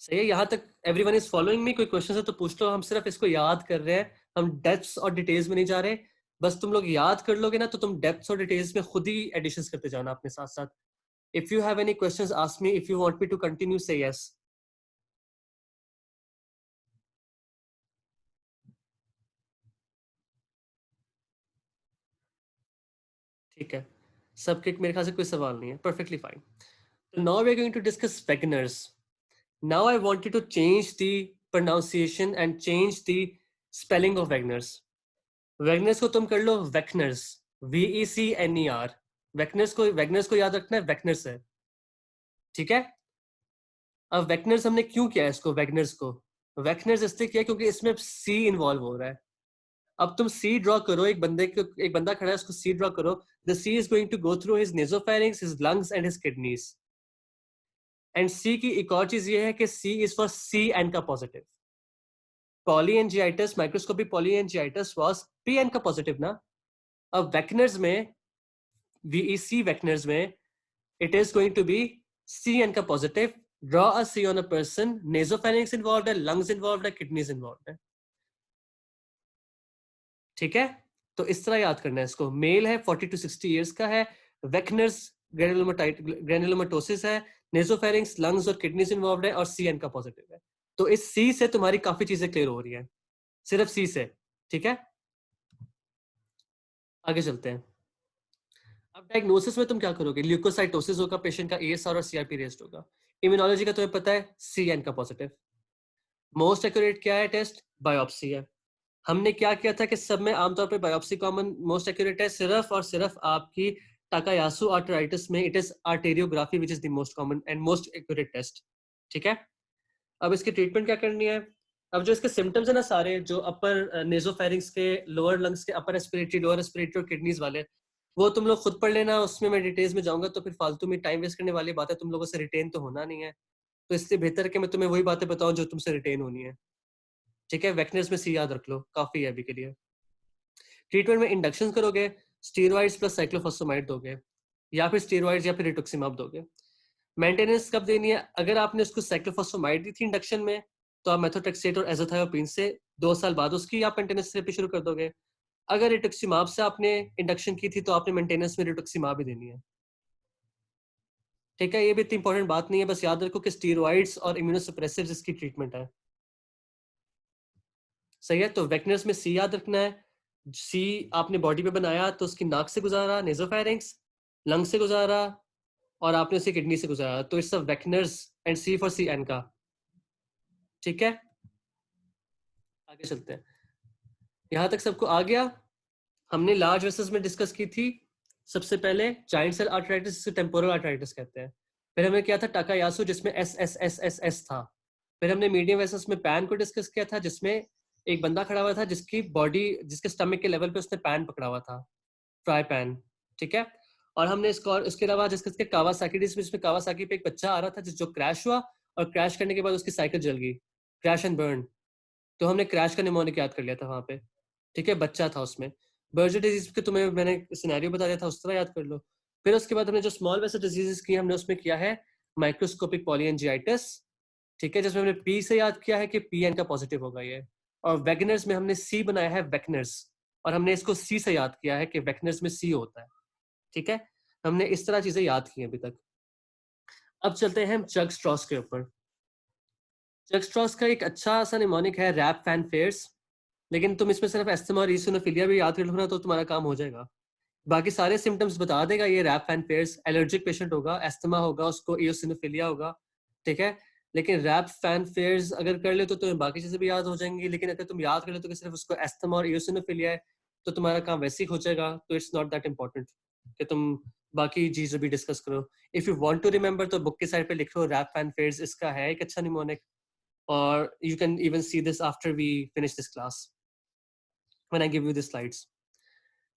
सही है, यहाँ तक एवरीवन इज फॉलोइंग मी? कोई क्वेश्चन है तो पूछ लो, हम सिर्फ इसको याद कर रहे हैं, हम डेप्थ्स और डिटेल्स में नहीं जा रहे। बस तुम लोग याद कर लोगे ना, तो तुम डेप्थ्स और डिटेल्स में खुद ही एडिशंस करते जाना अपने साथ साथ। If you have any questions ask me, if you want me to continue say yes. ठीक है, सबके मेरे ख्याल से कोई सवाल नहीं है, perfectly fine. Now we are going to discuss Wegener's. Now I want you to change the pronunciation and change the spelling of Wegener's. Wegener's को तुम कर लो वेकनर्स, VECNER, वैगनर्स को याद रखना है, वैगनर्स है, ठीक है। अब वैगनर्स हमने क्यों किया है इसको, वैगनर्स इसलिए किया क्योंकि इसमें सी इन्वॉल्व हो रहा है। अब तुम सी ड्रॉ करो, एक बंदा खड़ा है, उसको सी ड्रॉ करो। The C is going to go through his nasopharynx, his lungs and his kidneys. And C की एक और चीज ये है कि C is for C N का positive. Polyangiitis, microscopic polyangiitis was P N का पॉजिटिव ना। अब वैगनर्स में, VEC वैगनर्स में, it is going to be C N का positive. Draw a C on a person. Nasopharynx involved है, lungs involved है, kidneys involved है, ठीक है। तो इस तरह याद करना है इसको। मेल है, 40 to 60 years का है, वेकनर्स ग्रेनुलोमेटोसिस है, नेसोफेरिंक्स, लंग्स और किडनीज इन्वॉल्व है, और CN का पॉजिटिव है। तो इस C से तुम्हारी काफी चीजें क्लियर हो रही है, सिर्फ C से, ठीक है। आगे चलते हैं। अब डायग्नोसिस में तुम क्या करोगे? ल्यूकोसाइटोसिस होगा, पेशेंट का ASR और CRP रेस्ट होगा। इम्यूनोलॉजी का तुम्हें पता है, CN का पॉजिटिव। मोस्ट एक्यूरेट क्या है टेस्ट? बायोप्सी है। हमने क्या किया था कि सब में आमतौर पे बायोप्सी कॉमन मोस्ट एक्यूरेट है, सिर्फ और सिर्फ आपकी टाकायासु आर्थराइटिस में it is arteriography which is the most common and most accurate test, ठीक है। अब इसकी ट्रीटमेंट क्या करनी है? अब जो इसके सिम्टम्स है ना सारे, जो अपर नेजोफेरिंग्स के, लोअर लंग्स के, अपर रेस्पिरेटरी, लोअर रेस्पिरेटरी और किडनीज वाले, वो तुम लोग खुद पढ़ लेना। उसमें मैं डिटेल्स में जाऊंगा तो फिर फालतू में टाइम वेस्ट करने वाली बात है, तुम लोगों से रिटेन तो होना नहीं है। तो इससे बेहतर है कि मैं तुम्हें वही बातें बताऊं जो तुमसे रिटेन होनी है, ठीक है। वैक्नेस में सी याद रख लो, काफी है अभी के लिए। ट्रीटमेंट में इंडक्शन करोगे, स्टीरॉइड्स प्लस साइक्लोफॉस्फेमाइड दोगे, या फिर स्टीरॉइड्स या फिर रिटुक्सिमाब दोगे। मेंटेनेंस कब देनी है? अगर आपने उसको साइक्लोफॉस्फेमाइड दी थी इंडक्शन में, तो आप मेथोट्रेक्सेट और एज़ोथायोपिन से 2 साल बाद उसकी आप मेंटेनेंस थेरेपी शुरू कर दोगे। अगर रिटुक्सिमाब से आपने इंडक्शन की थी तो आपने मेंटेनेंस में रिटुक्सिमाब ही देनी है, ठीक है। ये भी इतनी इंपॉर्टेंट बात नहीं है, बस याद रखो कि स्टीरॉइड्स और इम्यूनोसप्रेसिव्स इसकी ट्रीटमेंट है, सही है। तो वेकनर्स में सी याद रखना है। सी आपने बॉडी पे बनाया तो उसकी नाक से गुजारा, नेजोफेरिंक्स, लंग से गुजारा, और आपने उसे किडनी से गुजारा, तो it's a Wegener's and C for C N का, ठीक है। आगे चलते हैं। यहां तक सबको आ गया? हमने लार्ज वेसल्स में डिस्कस की थी सबसे पहले जाइंट सेल आर्थराइटिस, जिसे टेम्पोरल आर्थराइटिस कहते हैं। फिर हमने किया था टाकायासु जिसमें एस था। फिर हमने मीडियम वेसल्स में पैन को डिस्कस किया था, जिसमें एक बंदा खड़ा हुआ था जिसकी बॉडी, जिसके स्टमक के लेवल पे उसने पैन पकड़ा हुआ था, फ्राई पैन, ठीक है। और हमने इसके अलावा डिस्कस किया कावासाकी, जिसमें कावासाकी पे एक बच्चा आ रहा था जो क्रैश हुआ, और क्रैश करने के बाद उसकी साइकिल जल गई, क्रैश एंड बर्न। तो हमने क्रैश का निमोनिक याद कर लिया था वहां पे, ठीक है, बच्चा था उसमें। बर्जर डिजीज के तुम्हें मैंने सिनेरियो बता दिया था, उस तरह याद कर लो। फिर उसके बाद हमने जो स्मॉल वेसल डिजीजेस की हमने उसमें किया है माइक्रोस्कोपिक पॉलीएंजियाइटिस, ठीक है, जिसमें हमने पी से याद किया है कि PN का पॉजिटिव होगा ये। और वेगनर्स में हमने सी बनाया है, वेगनर्स, और हमने इसको सी से याद किया है कि वेगनर्स में सी होता है, ठीक है। हमने इस तरह चीजें याद की अभी तक। अब चलते हैं हम चग स्ट्रॉस के ऊपर। चग स्ट्रॉस का एक अच्छा सा निमोनिक है रैप फैन फेयर्स, लेकिन तुम इसमें सिर्फ एस्थमा और ईसिनोफिलिया भी याद कर लो ना तो तुम्हारा काम हो जाएगा। बाकी सारे सिम्टम्स बता देगा ये रैप फैन फेयर्स। एलर्जिक पेशेंट होगा, एस्थमा होगा, उसको इयोसिनोफिलिया होगा, ठीक है। लेकिन रैप फैन फेयर्स अगर कर ले तो तुम्हें बाकी चीजें भी याद हो जाएंगी, लेकिन अगर तुम याद कर ले तो कि सिर्फ उसको एस्थमा और इयोसिनोफिलिया है तो तुम्हारा काम वैसे ही हो जाएगा। तो इट्स नॉट दैट इंपॉर्टेंट कि तुम बाकी चीजें भी डिस्कस करो। If you want to remember तो बुक के साइड पे लिख लो रैप फैन फेयर्स, इसका है एक अच्छा निमोनिक, और you can even see this after we finish this class when I give you the slides.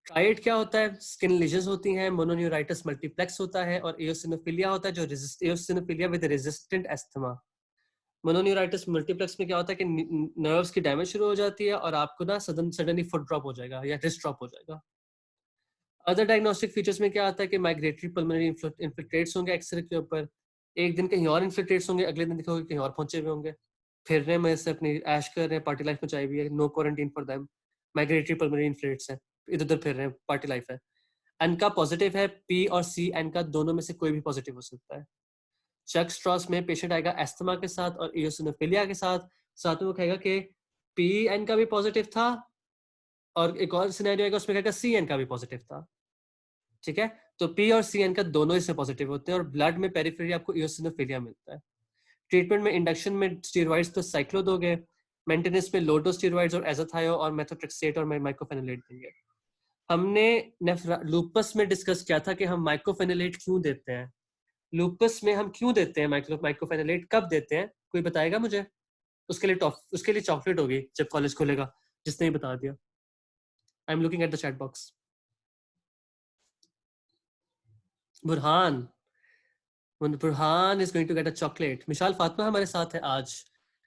Tried क्या होता है? स्किन लीजन्स होती हैं, मोनोन्यूराइटिस मल्टीप्लेक्स होता है, और एओसिनोफिलिया होता है जो एओसिनोफिलिया विद रेजिस्टेंट एस्थमा। मोनोन्यूराइटिस मल्टीप्लेक्स में क्या होता है कि नर्व्स की डैमेज शुरू हो जाती है और आपको ना सडनली फुट ड्रॉप हो जाएगा या रिस्ट ड्रॉप हो जाएगा। अदर डायग्नोस्टिक फीचर्स में क्या आता है कि माइग्रेटरी पल्मोनरी इन्फिल्ट्रेट्स होंगे एक्सरे के ऊपर, एक दिन कहीं और इन्फिल्ट्रेट्स होंगे, अगले दिन देखोगे कहीं और पहुंचे हुए होंगे, फिर रहे में से अपनी ऐश कर रहे हैं, पार्टी लाइफ मचाई हुई है, no quarantine for them, migratory pulmonary infiltrates हैं, इधर उधर फिर रहे हैं, पार्टी लाइफ है। एन का पॉजिटिव है, पी और सी एन का दोनों में से कोई भी पॉजिटिव हो सकता है। चक स्ट्रॉस में पेशेंट आएगा एस्थमा के साथ और इयोसिनोफिलिया के साथ, साथ में वो कहेगा कि पी एन का भी पॉजिटिव था, और एक और सिनेरियो आएगा उसमें कहेगा सी एन का भी पॉजिटिव था, ठीक है। तो पी और सी एन का दोनों इससे पॉजिटिव होते हैं, और ब्लड में पेरिफेरी आपको इयोसिनोफिलिया मिलता है। ट्रीटमेंट में इंडक्शन में स्टीरॉइड्स तो साइक्लो दोगे, मेंटेनेंस में लोडो स्टीरॉइड्स और एज़ोथायो और मेथोट्रेक्सेट और माइक्रोफेनोलेट देंगे। हमने लूपस में डिस्कस किया था कि हम माइक्रोफेनिलेट क्यों देते हैं। लूपस में हम क्यों देते हैं माइक्रोफेनिलेट, कब देते हैं, कोई बताएगा मुझे? उसके लिए चॉकलेट होगी जब कॉलेज खुलेगा, जिसने ही बता दिया। I am looking at the chat box. Burhan, Burhan is going to get a chocolate. Mishal Fatima हमारे साथ है आज।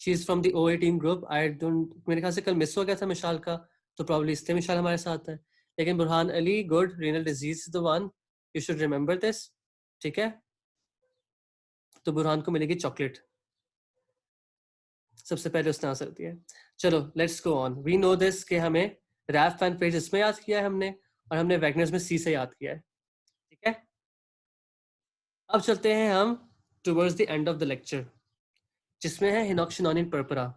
She is from the O A team group. I don't, मेरे ख्याल से कल मिस हो गया था मिशाल का, तो प्रॉब्ली इसलिए मिशाल हमारे साथ है। लेकिन Burhan Ali, good, renal disease is the one, you should remember this. ठीक है, तो बुरहान को मिलेगी चॉकलेट। सबसे पहले उसने आंसर दिया। चलो let's go on. We know this कि हमें रैफ एंड पेज इसमें याद किया है हमने, और हमने वैगनर्स में सी से याद किया है। ठीक है, अब चलते हैं हम towards the end of the lecture, जिसमें है हिनॉक्सिनोनिन पर्परा।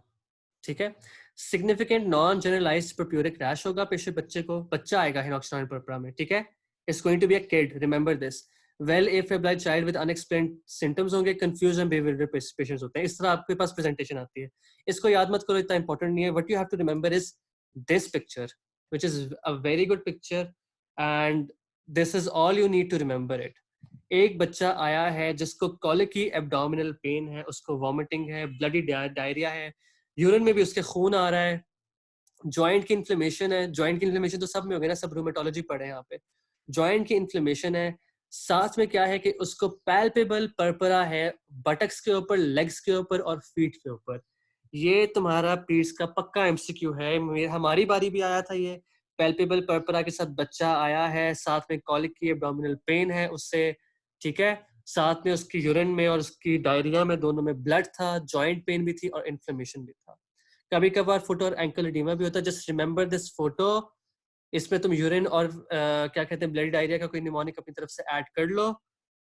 ठीक है, significant non generalised purpuric rash होगा पेशेंट बच्चे को, बच्चा आएगा हिनॉक्सिनोनिन पर्परा में। ठीक है, it's going to be a kid, remember this. Well afebrile child with unexplained symptoms होंगे, कंफ्यूज एंड बेवियरल पेशेंट्स होते हैं। इस तरह आपके पास प्रेजेंटेशन आती है। इसको याद मत करो, इतना इंपॉर्टेंट नहीं है। What you have to remember is this picture, which is a very good picture, and this is all you need to remember it. एक बच्चा आया है जिसको कॉलिकी एब्डोमिनल पेन है, उसको वॉमिटिंग है, ब्लडी डायरिया है, यूरिन में भी उसके खून आ रहा है, जॉइंट की इन्फ्लेमेशन है। जॉइंट की इन्फ्लेमेशन तो सब में हो गया ना, सब रूमेटोलॉजी पढ़े हैं यहाँ पे। जॉइंट की इन्फ्लेमेशन है, साथ में क्या है कि उसको पैल्पेबल पर्परा है बटक्स के ऊपर, लेग्स के ऊपर और फीट के ऊपर। ये तुम्हारा पीट्स का पक्का एमसीक्यू है। हमारी बारी भी आया था ये। पैल्पेबल पर्परा के साथ बच्चा आया है, साथ में कॉलिक की एब्डोमिनल पेन है उससे। ठीक है, साथ में उसकी यूरिन में और उसकी डायरिया में दोनों में ब्लड था, जॉइंट पेन भी थी और इन्फ्लेमेशन भी था। कभी कभार फुट और एंकल एडिमा भी होता है। Just remember this photo. इसमें तुम यूरिन और क्या कहते हैं, ब्लड डायरिया का कोई निमोनिक अपनी तरफ से ऐड कर लो।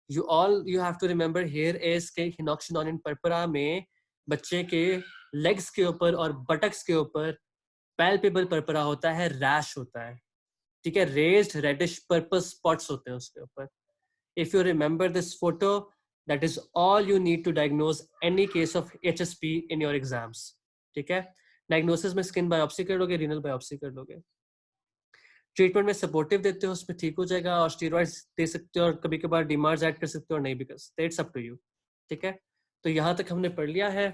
You have to remember here is के हिनॉक्सिनोनिन पर्परा में बच्चे के लेग्स के ऊपर और बटक्स के ऊपर पैल्पेबल पर्परा होता है, रैश होता है। ठीक है, रेज्ड रेडिश पर्पल स्पॉट्स होते हैं उसके ऊपर। If you remember this photo, that is all you need to diagnose any case of HSP in your exams. ठीक है, डायग्नोसिस में स्किन बायोप्सी कर लोगे, रीनल बायोप्सी कर लोगे। ट्रीटमेंट में सपोर्टिव देते हो, उसमें ठीक हो जाएगा, और स्टीरॉइड्स दे सकते हो, और कभी कभार डीमार्स ऐड कर सकते हो और नहीं भी कर सकते। It's up to you. ठीक है, तो यहाँ तक हमने पढ़ लिया है।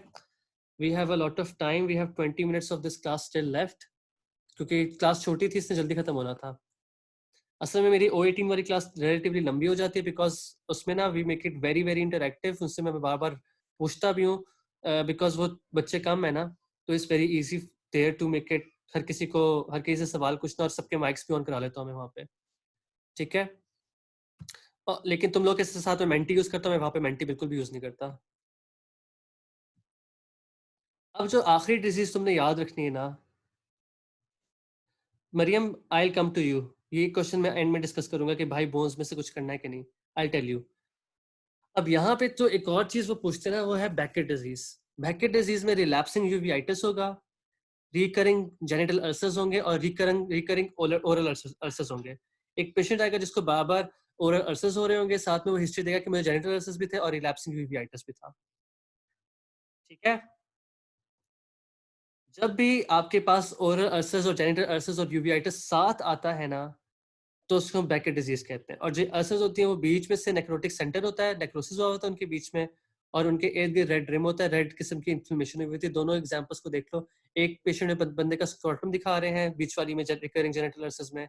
We have a lot of time, we have 20 minutes of this class still left, क्योंकि क्लास छोटी थी इसलिए जल्दी खत्म होना था। असल में मेरी O18 वाली क्लास रिलेटिवली लंबी हो जाती है, बिकॉज उसमें ना we make it very very interactive. उससे मैं बार बार पूछता भी हूँ, बिकॉज वो बच्चे कम है ना, तो it's very easy there to make it, हर किसी से सवाल पूछना, और सबके माइक्स भी ऑन करा लेता हूँ मैं वहाँ पे। ठीक है, लेकिन तुम लोग के साथ में मेंटी यूज करता हूँ, मैं वहाँ पे मेंटी बिल्कुल भी यूज नहीं करता। अब जो आखिरी डिजीज तुमने याद रखनी है ना मरियम, आई कम टू यू। ये क्वेश्चन मैं एंड में डिस्कस करूंगा कि भाई बोन्स में से कुछ करना है कि नहीं। I tell you. अब यहाँ पे जो एक और चीज वो पूछते हैं ना, वो है बैकेट डिजीज। बैकेट डिजीज में रिलैप्सिंग यूवीआइटिस होगा, रिकरिंग जेनिटल अल्सर्स होंगे, और रिकरिंग ओरल अल्सर्स होंगे। एक पेशेंट आएगा जिसको बार बार ओरल अल्सर्स हो रहे होंगे, साथ में वो हिस्ट्री देगा कि मुझे जेनिटल अल्सर्स भी थे और रिलैप्सिंग यूवीआइटिस भी था। ठीक है, जब भी आपके पास ओरल अल्सर्स और जेनिटल अल्सर्स और यूवीआइटिस साथ आता है ना, तो उसको हम बैकेट डिजीज कहते हैं। और जो अल्सर्स होती हैं वो बीच में से नेक्रोटिक सेंटर होता है, नेक्रोसिस हुआ होता है उनके बीच में, और उनके इर्द गिर्द रेड रिम होता है, रेड किस्म की इन्फ्लेमेशन हुई थी। दोनों एग्जांपल्स को देख लो। एक पेशेंट में बंदे का स्क्रॉटम दिखा रहे हैं बीच वाली में रिकरिंग जेनिटल अल्सर्स में,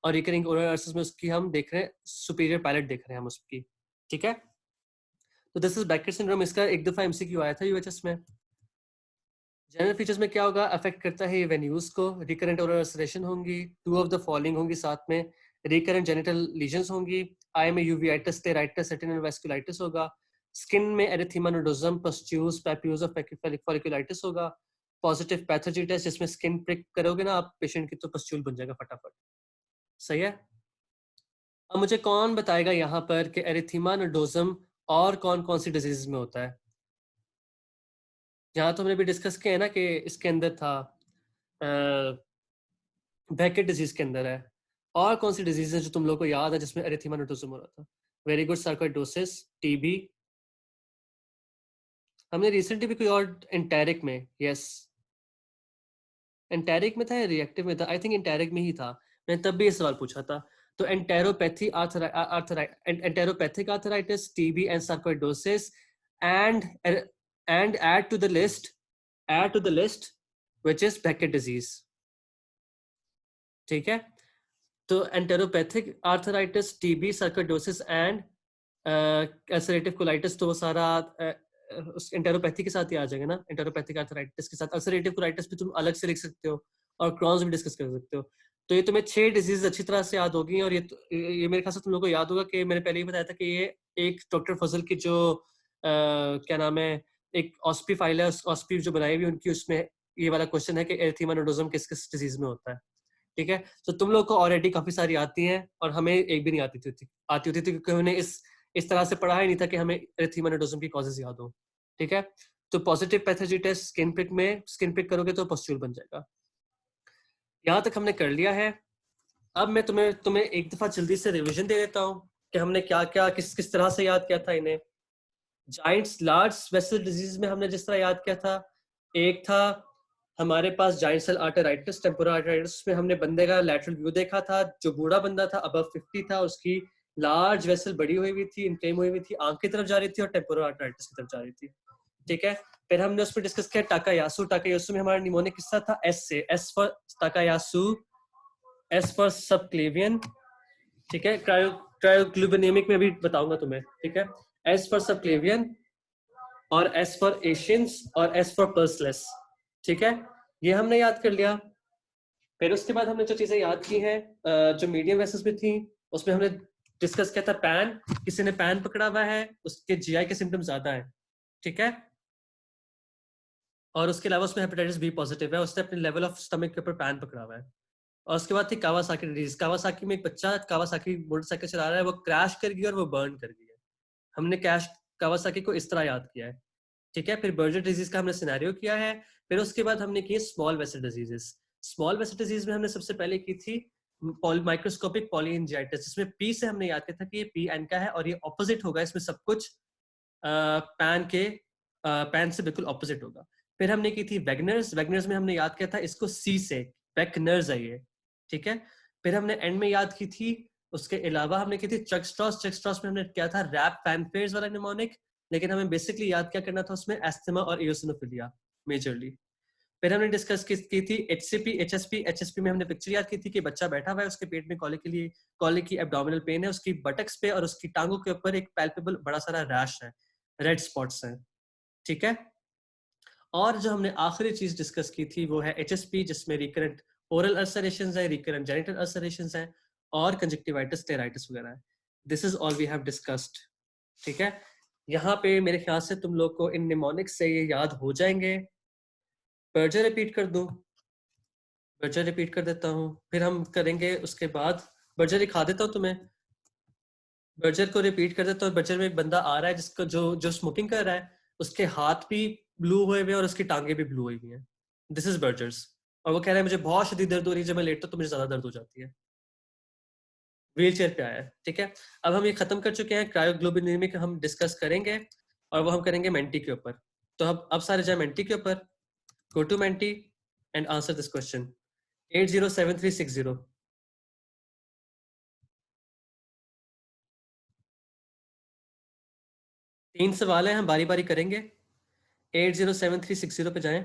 और रिकरिंग ओरल अल्सर्स में उसकी हम देख रहे हैं सुपीरियर पैलेट देख रहे हैं हम उसकी। ठीक है, तो दिस इज बैकेट सिंड्रोम। इसका एक दफा एमसीक्यू आया था यूएचएस में। जनरल फीचर्स में क्या होगा, अफेक्ट करता है ये वेन्यूज को, रिकरेंट ओरल अल्सरेशन होंगी, टू ऑफ द फॉलोइंग होंगी, साथ में रिकरेंट जेनिटल लीजन्स होंगी, आई में यूवीआइटिस, टेराइटिस, रेटिनल वैस्कुलाइटिस होगा, स्किन में एरिथेमा नोडोजम, पस्ट्यूज, पैप्यूज और फॉलिकुलाइटिस होगा, पॉजिटिव पैथोलॉजी टेस्ट जिसमें स्किन प्रिक करोगे ना आप पेशेंट की, तो पस्ट्यूल बन जाएगा फटाफट। सही है। अब मुझे कौन बताएगा यहाँ पर कि एरिथेमा नोडोजम और कौन कौन सी डिजीज में होता है। जहाँ तो हमने भी डिस्कस किया है ना कि इसके अंदर था, बैकेट डिजीज के अंदर है। और कौन सी डिजीज है जो तुम लोग को याद है जिसमें एरिथेमा नोडोजम हो रहा था? Very good, sarcoidosis, TB. हमने रिसेंटली भी कोई और एंटेरिक में, यस एंटेरिक में था या रिएक्टिव में था, आई थिंक एंटेरिक में ही था। मैंने तब भी ये सवाल पूछा था। तो enteropathic arthritis, TB and sarcoidosis, and add to the list which is Beckett disease. ठीक है, तो enteropathic arthritis, TB, sarcoidosis and ulcerative colitis, तो वो सारा उस एंटेरोपैथी के साथ ही आ जाएगा ना, एंटेरोपैथिक आर्थराइटिस के साथ। अल्सरेटिव कोलाइटिस भी तुम अलग से लिख सकते हो और क्रॉन्स भी डिस्कस कर सकते हो। तो ये तुम्हें 6 डिजीज अच्छी तरह से याद होगी। और ये मेरे ख्याल से तुम लोगों को याद होगा कि मैंने पहले ही बताया था कि ये एक डॉक्टर फजल की जो क्या नाम है, एक ऑस्पी फाइल है, ऑस्पी जो बनाई हुई उनकी, उसमें ये वाला क्वेश्चन है कि एरिथीमा नोडोसम किस किस डिजीज में होता है। ठीक है, तो तुम लोग को ऑलरेडी काफी सारी आती हैं और हमें एक भी नहीं आती होती थी क्योंकि हमने इस तरह से पढ़ा ही नहीं था कि हमें एरिथीमा नोडोसम की कॉजेज याद हो। ठीक है, तो positive pathology test skin pick करोगे तो पस्ट्यूल बन जाएगा। यहाँ तक हमने कर लिया है। अब मैं तुम्हें एक दफा जल्दी से रिवीजन दे देता हूँ कि हमने क्या क्या किस किस तरह से याद किया था इन्हें। जाइंट्स लार्ज वेसल डिजीज में हमने जिस तरह याद किया था, एक था हमारे पास giant cell arteritis, temporal arteritis में हमने बंदे का लैटरल व्यू देखा था। जो बूढ़ा बंदा था अबव 50 था, उसकी लार्ज वेसल बड़ी हुई थी, इनफ्लेम हुई थी, आंख की तरफ जा रही थी और टेम्पोरल आर्टेराइटिस की तरफ जा रही थी। ठीक है, फिर हमने उस पर डिस्कस किया टाकायासु में हमारा निमोनिक किस्सा था एस से, S for Takayasu, S for subclavian. ठीक है, क्रायोग्लूबिनेमिक में भी बताऊंगा तुम्हें। ठीक है, एस फॉर सबक्लेवियन और एस फॉर एशियंस और एस फॉर पर्सलेस। ठीक है, ये हमने याद कर लिया। फिर उसके बाद हमने जो चीजें याद की हैं जो मीडियम वेसल्स में थी, उसमें हमने डिस्कस किया था पैन। किसी ने पैन पकड़ा हुआ है, उसके जीआई के सिम्टम्स ज्यादा है। ठीक है, और उसके अलावा उसमें हेपेटाइटिस बी पॉजिटिव है, उसने अपने लेवल ऑफ स्टमक के ऊपर पैन पकड़ा हुआ है। और उसके बाद थी कावासाकी डिजीज। कावासाकी में एक बच्चा कावासाकी मोटरसाइकिल चला रहा है, वो क्रैश कर गया और वो बर्न कर गया। हमने कावासाकी को इस तरह याद किया है। ठीक है, फिर बर्जर डिजीज का हमने सिनेरियो किया है। फिर उसके बाद हमने किए small vessel diseases. Small vessel disease में हमने सबसे पहले की थी माइक्रोस्कोपिक पॉलीएंजाइटिस, जिसमें पी से हमने याद किया था कि ये पी एन का है और ये ऑपोजिट होगा, इसमें सब कुछ पैन से बिल्कुल ऑपोजिट होगा। फिर हमने की थी वेगनर्स। वेगनर्स में हमने याद किया था इसको सी से, वेगनर्स है ये। ठीक है, फिर हमने एंड में याद की थी, उसके अलावा हमने की थी चेक्स्ट्रॉस। चेक्स्ट्रॉस में हमने क्या था, रैप फैनफेयर्स वाला निमोनिक, लेकिन हमें बेसिकली याद क्या करना था उसमें, एस्थमा और इयोसिनोफिलिया मेजरली। फिर हमने डिस्कस की थी एचसीपी एचएसपी। एचएसपी में हमने पिक्चर याद की थी कि बच्चा बैठा हुआ है, उसके पेट में कॉलिक की एब्डोमिनल पेन है, उसकी बटक्स पे और उसकी टांगों के ऊपर एक पैल्पेबल बड़ा सारा रैश है, रेड स्पॉट्स हैं। ठीक है, और जो हमने आखिरी चीज डिस्कस की थी वो है एचएसपी, जिसमें रिकरेंट ओरल अल्सरेशंस है, रिकरेंट जेनिटल अल्सरेशंस है और कंजक्टिवाइटिस टेराइटिस वगैरह है। This is all we have discussed. ठीक है, यहाँ पे मेरे ख्याल से तुम लोग को इन निमोनिक्स से ये याद हो जाएंगे। बर्जर रिपीट कर दूं? बर्जर रिपीट कर देता हूँ, फिर हम करेंगे उसके बाद। बर्जर दिखा देता हूँ तुम्हें, बर्जर को रिपीट कर देता हूँ। बर्जर में एक बंदा आ रहा है जिसको जो जो स्मोकिंग कर रहा है, उसके हाथ भी ब्लू हुए हुए और उसकी टांगे भी ब्लू हुई हुई हैं। This is Buerger's. और वो कह रहा है मुझे बहुत शदीद दर्द हो रही है, जब मैं लेटता हूँ तो मुझे ज्यादा दर्द हो जाती है। व्हील चेयर पे आया है। ठीक है, अब हम ये खत्म कर चुके हैं, क्रायोग्लोबिनेमिक हम डिस्कस करेंगे और वो हम करेंगे मेंटी के ऊपर। तो अब सारे जाए मेंटी के ऊपर। Go to Menti and answer this question 807360। 3 सवाल है, हम बारी बारी करेंगे। 807360 पे जाएं।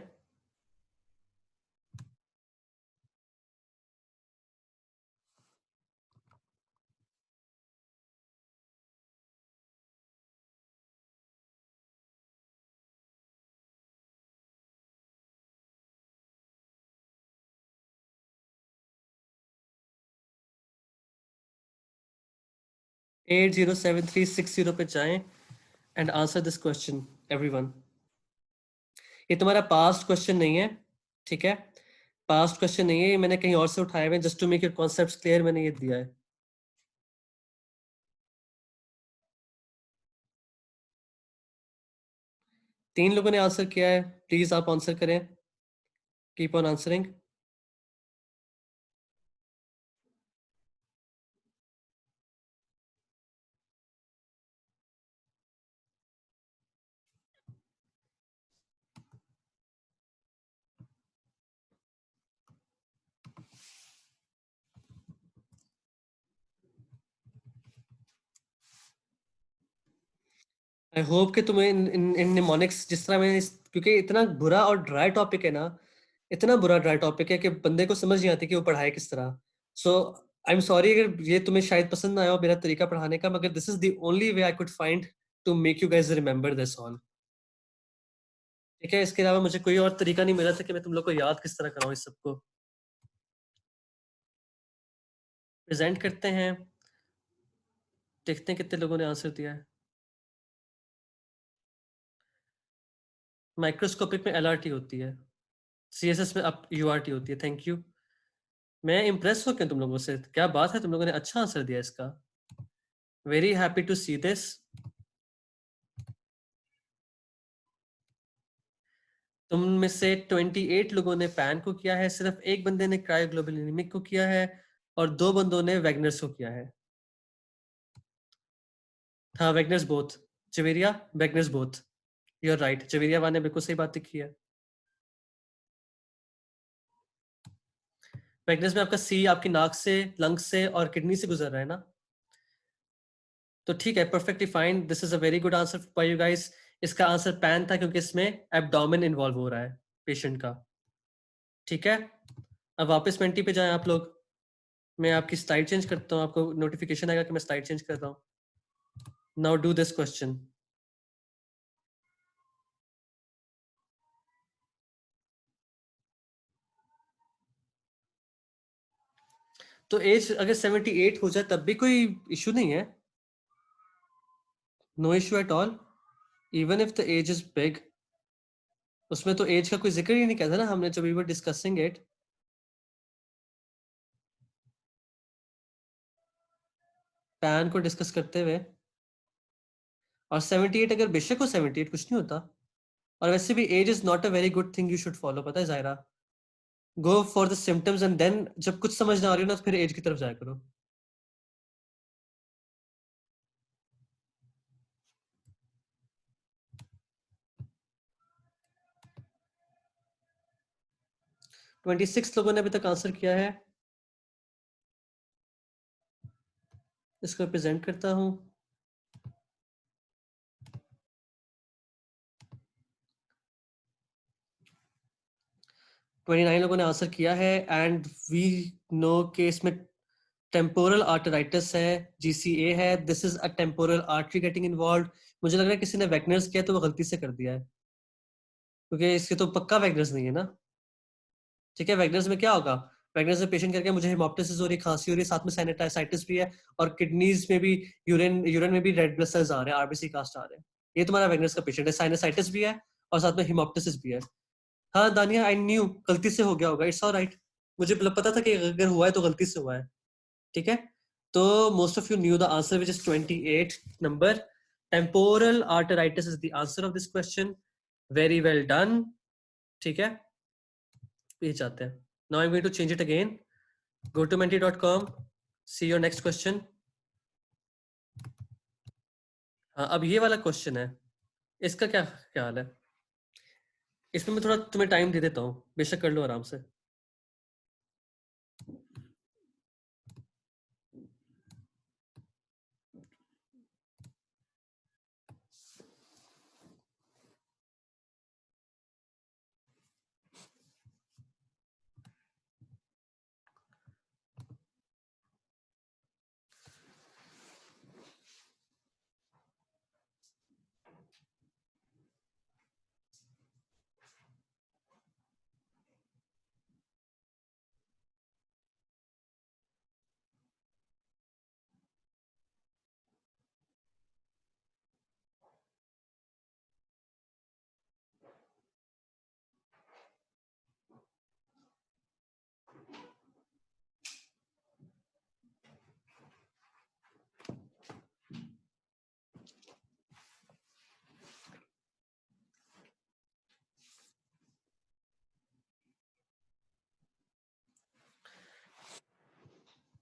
807360 पे जाएं and answer this question everyone. ये तुम्हारा पास्ट क्वेश्चन नहीं है। ठीक है, पास्ट क्वेश्चन नहीं है, ये मैंने कहीं और से उठाए हुए, just to make your concepts clear मैंने ये दिया है। 3 लोगों ने आंसर किया है, प्लीज आप आंसर करें, keep on answering. I hope कि तुम्हें इन निमोनिक्स जिस तरह मैंने क्योंकि इतना बुरा और ड्राई टॉपिक है ना, इतना बुरा ड्राई टॉपिक है कि बंदे को समझ नहीं आती कि वो पढ़ाए किस तरह। सो आई एम सॉरी अगर ये तुम्हें शायद पसंद ना आया हो मेरा तरीका पढ़ाने का, मगर this is the only way I could find to make you guys remember this all. ठीक है, इसके अलावा मुझे कोई और तरीका नहीं मिला था कि मैं तुम लोग को याद किस तरह कराऊं इस सबको। प्रेजेंट करते हैं, देखते हैं कितने लोगों ने आंसर दिया है। माइक्रोस्कोपिक में एलआरटी होती है, सीएसएस में अब यूआरटी होती है। थैंक यू, मैं इम्प्रेस हो गया तुम लोगों से, क्या बात है, तुम लोगों ने अच्छा आंसर दिया इसका। Very happy to see this. तुम में से 28 लोगों ने पैन को किया है, सिर्फ एक बंदे ने क्रायोग्लोबुलिनिमिक को किया है और 2 बंदों ने वैगनर्स को किया है। हाँ, वैगनर्स बोथ। चवेरिया, Wegener's both. You are right, चवेरिया वाले ने बिल्कुल सही बात लिखी है। वैगनर्स में आपका सी आपकी नाक से, लंग्स से और किडनी से गुजर रहा है ना, तो ठीक है, perfectly fine. This is a very good answer by you guys. इसका आंसर पैन था क्योंकि इसमें एब्डोमेन इन्वॉल्व हो रहा है पेशेंट का। ठीक है, अब वापस मेंटी पे जाएं आप लोग। मैं आपकी स्लाइड चेंज करता हूँ, आपको नोटिफिकेशन आएगा कि मैं स्लाइड चेंज कर रहा हूँ। Now do this question. तो एज अगर 78 हो जाए तब भी कोई इशू नहीं है, no issue at all, even if the age is big. उसमें तो एज का कोई जिक्र ही नहीं किया था ना हमने जब we were discussing it. PAN को डिस्कस करते हुए। और 78 अगर बेशक हो, 78 कुछ नहीं होता। और वैसे भी age is not a very good thing you should follow, पता है Zaira. Go for the symptoms and then जब कुछ समझ ना आ रही हो ना तो फिर एज की तरफ जाया करो। ट्वेंटी सिक्स लोगों ने अभी तक आंसर किया है, इसको प्रेजेंट करता हूँ। 29 लोगों ने आंसर किया है एंड वी नो कि इसमें टेम्पोरल आर्टराइटिस है, जीसीए है। This is a temporal artery getting involve. मुझे लग रहा है किसी ने वैगनर्स किया तो वो गलती से कर दिया है, क्योंकि इसके तो पक्का वैगनर्स नहीं है ना। ठीक है, वैगनर्स में क्या होगा, वैगनर्स में पेशेंट करके मुझे हेमोप्टिसिस हो रही, खांसी हो रही, साथ में सैनिटाइसाइटिस भी है और किडनीज में भी यूरिन यूरिन में भी रेड ब्लड सेल्स आ रहे हैं, आरबीसी कास्ट आ रहे हैं। ये तुम्हारा वैगनर्स का पेशेंट है, साइनसाइटिस भी है और साथ में हेमोप्टिसिस भी है। हाँ दानिया, आई न्यू, गलती से हो गया होगा, इट्स ऑलराइट। मुझे पता था कि अगर हुआ है तो गलती से हुआ है। ठीक है, तो most of you knew the answer which is 28 number. Temporal arteritis is the answer of this question. Very well done. ठीक है, ये चाहते हैं। Now I am going to change it again. Go to menti.com, see your next question. हाँ, अब ये वाला क्वेश्चन है, इसका क्या ख्याल है। इसमें मैं थोड़ा तुम्हें टाइम दे देता हूँ, बेशक कर लो आराम से।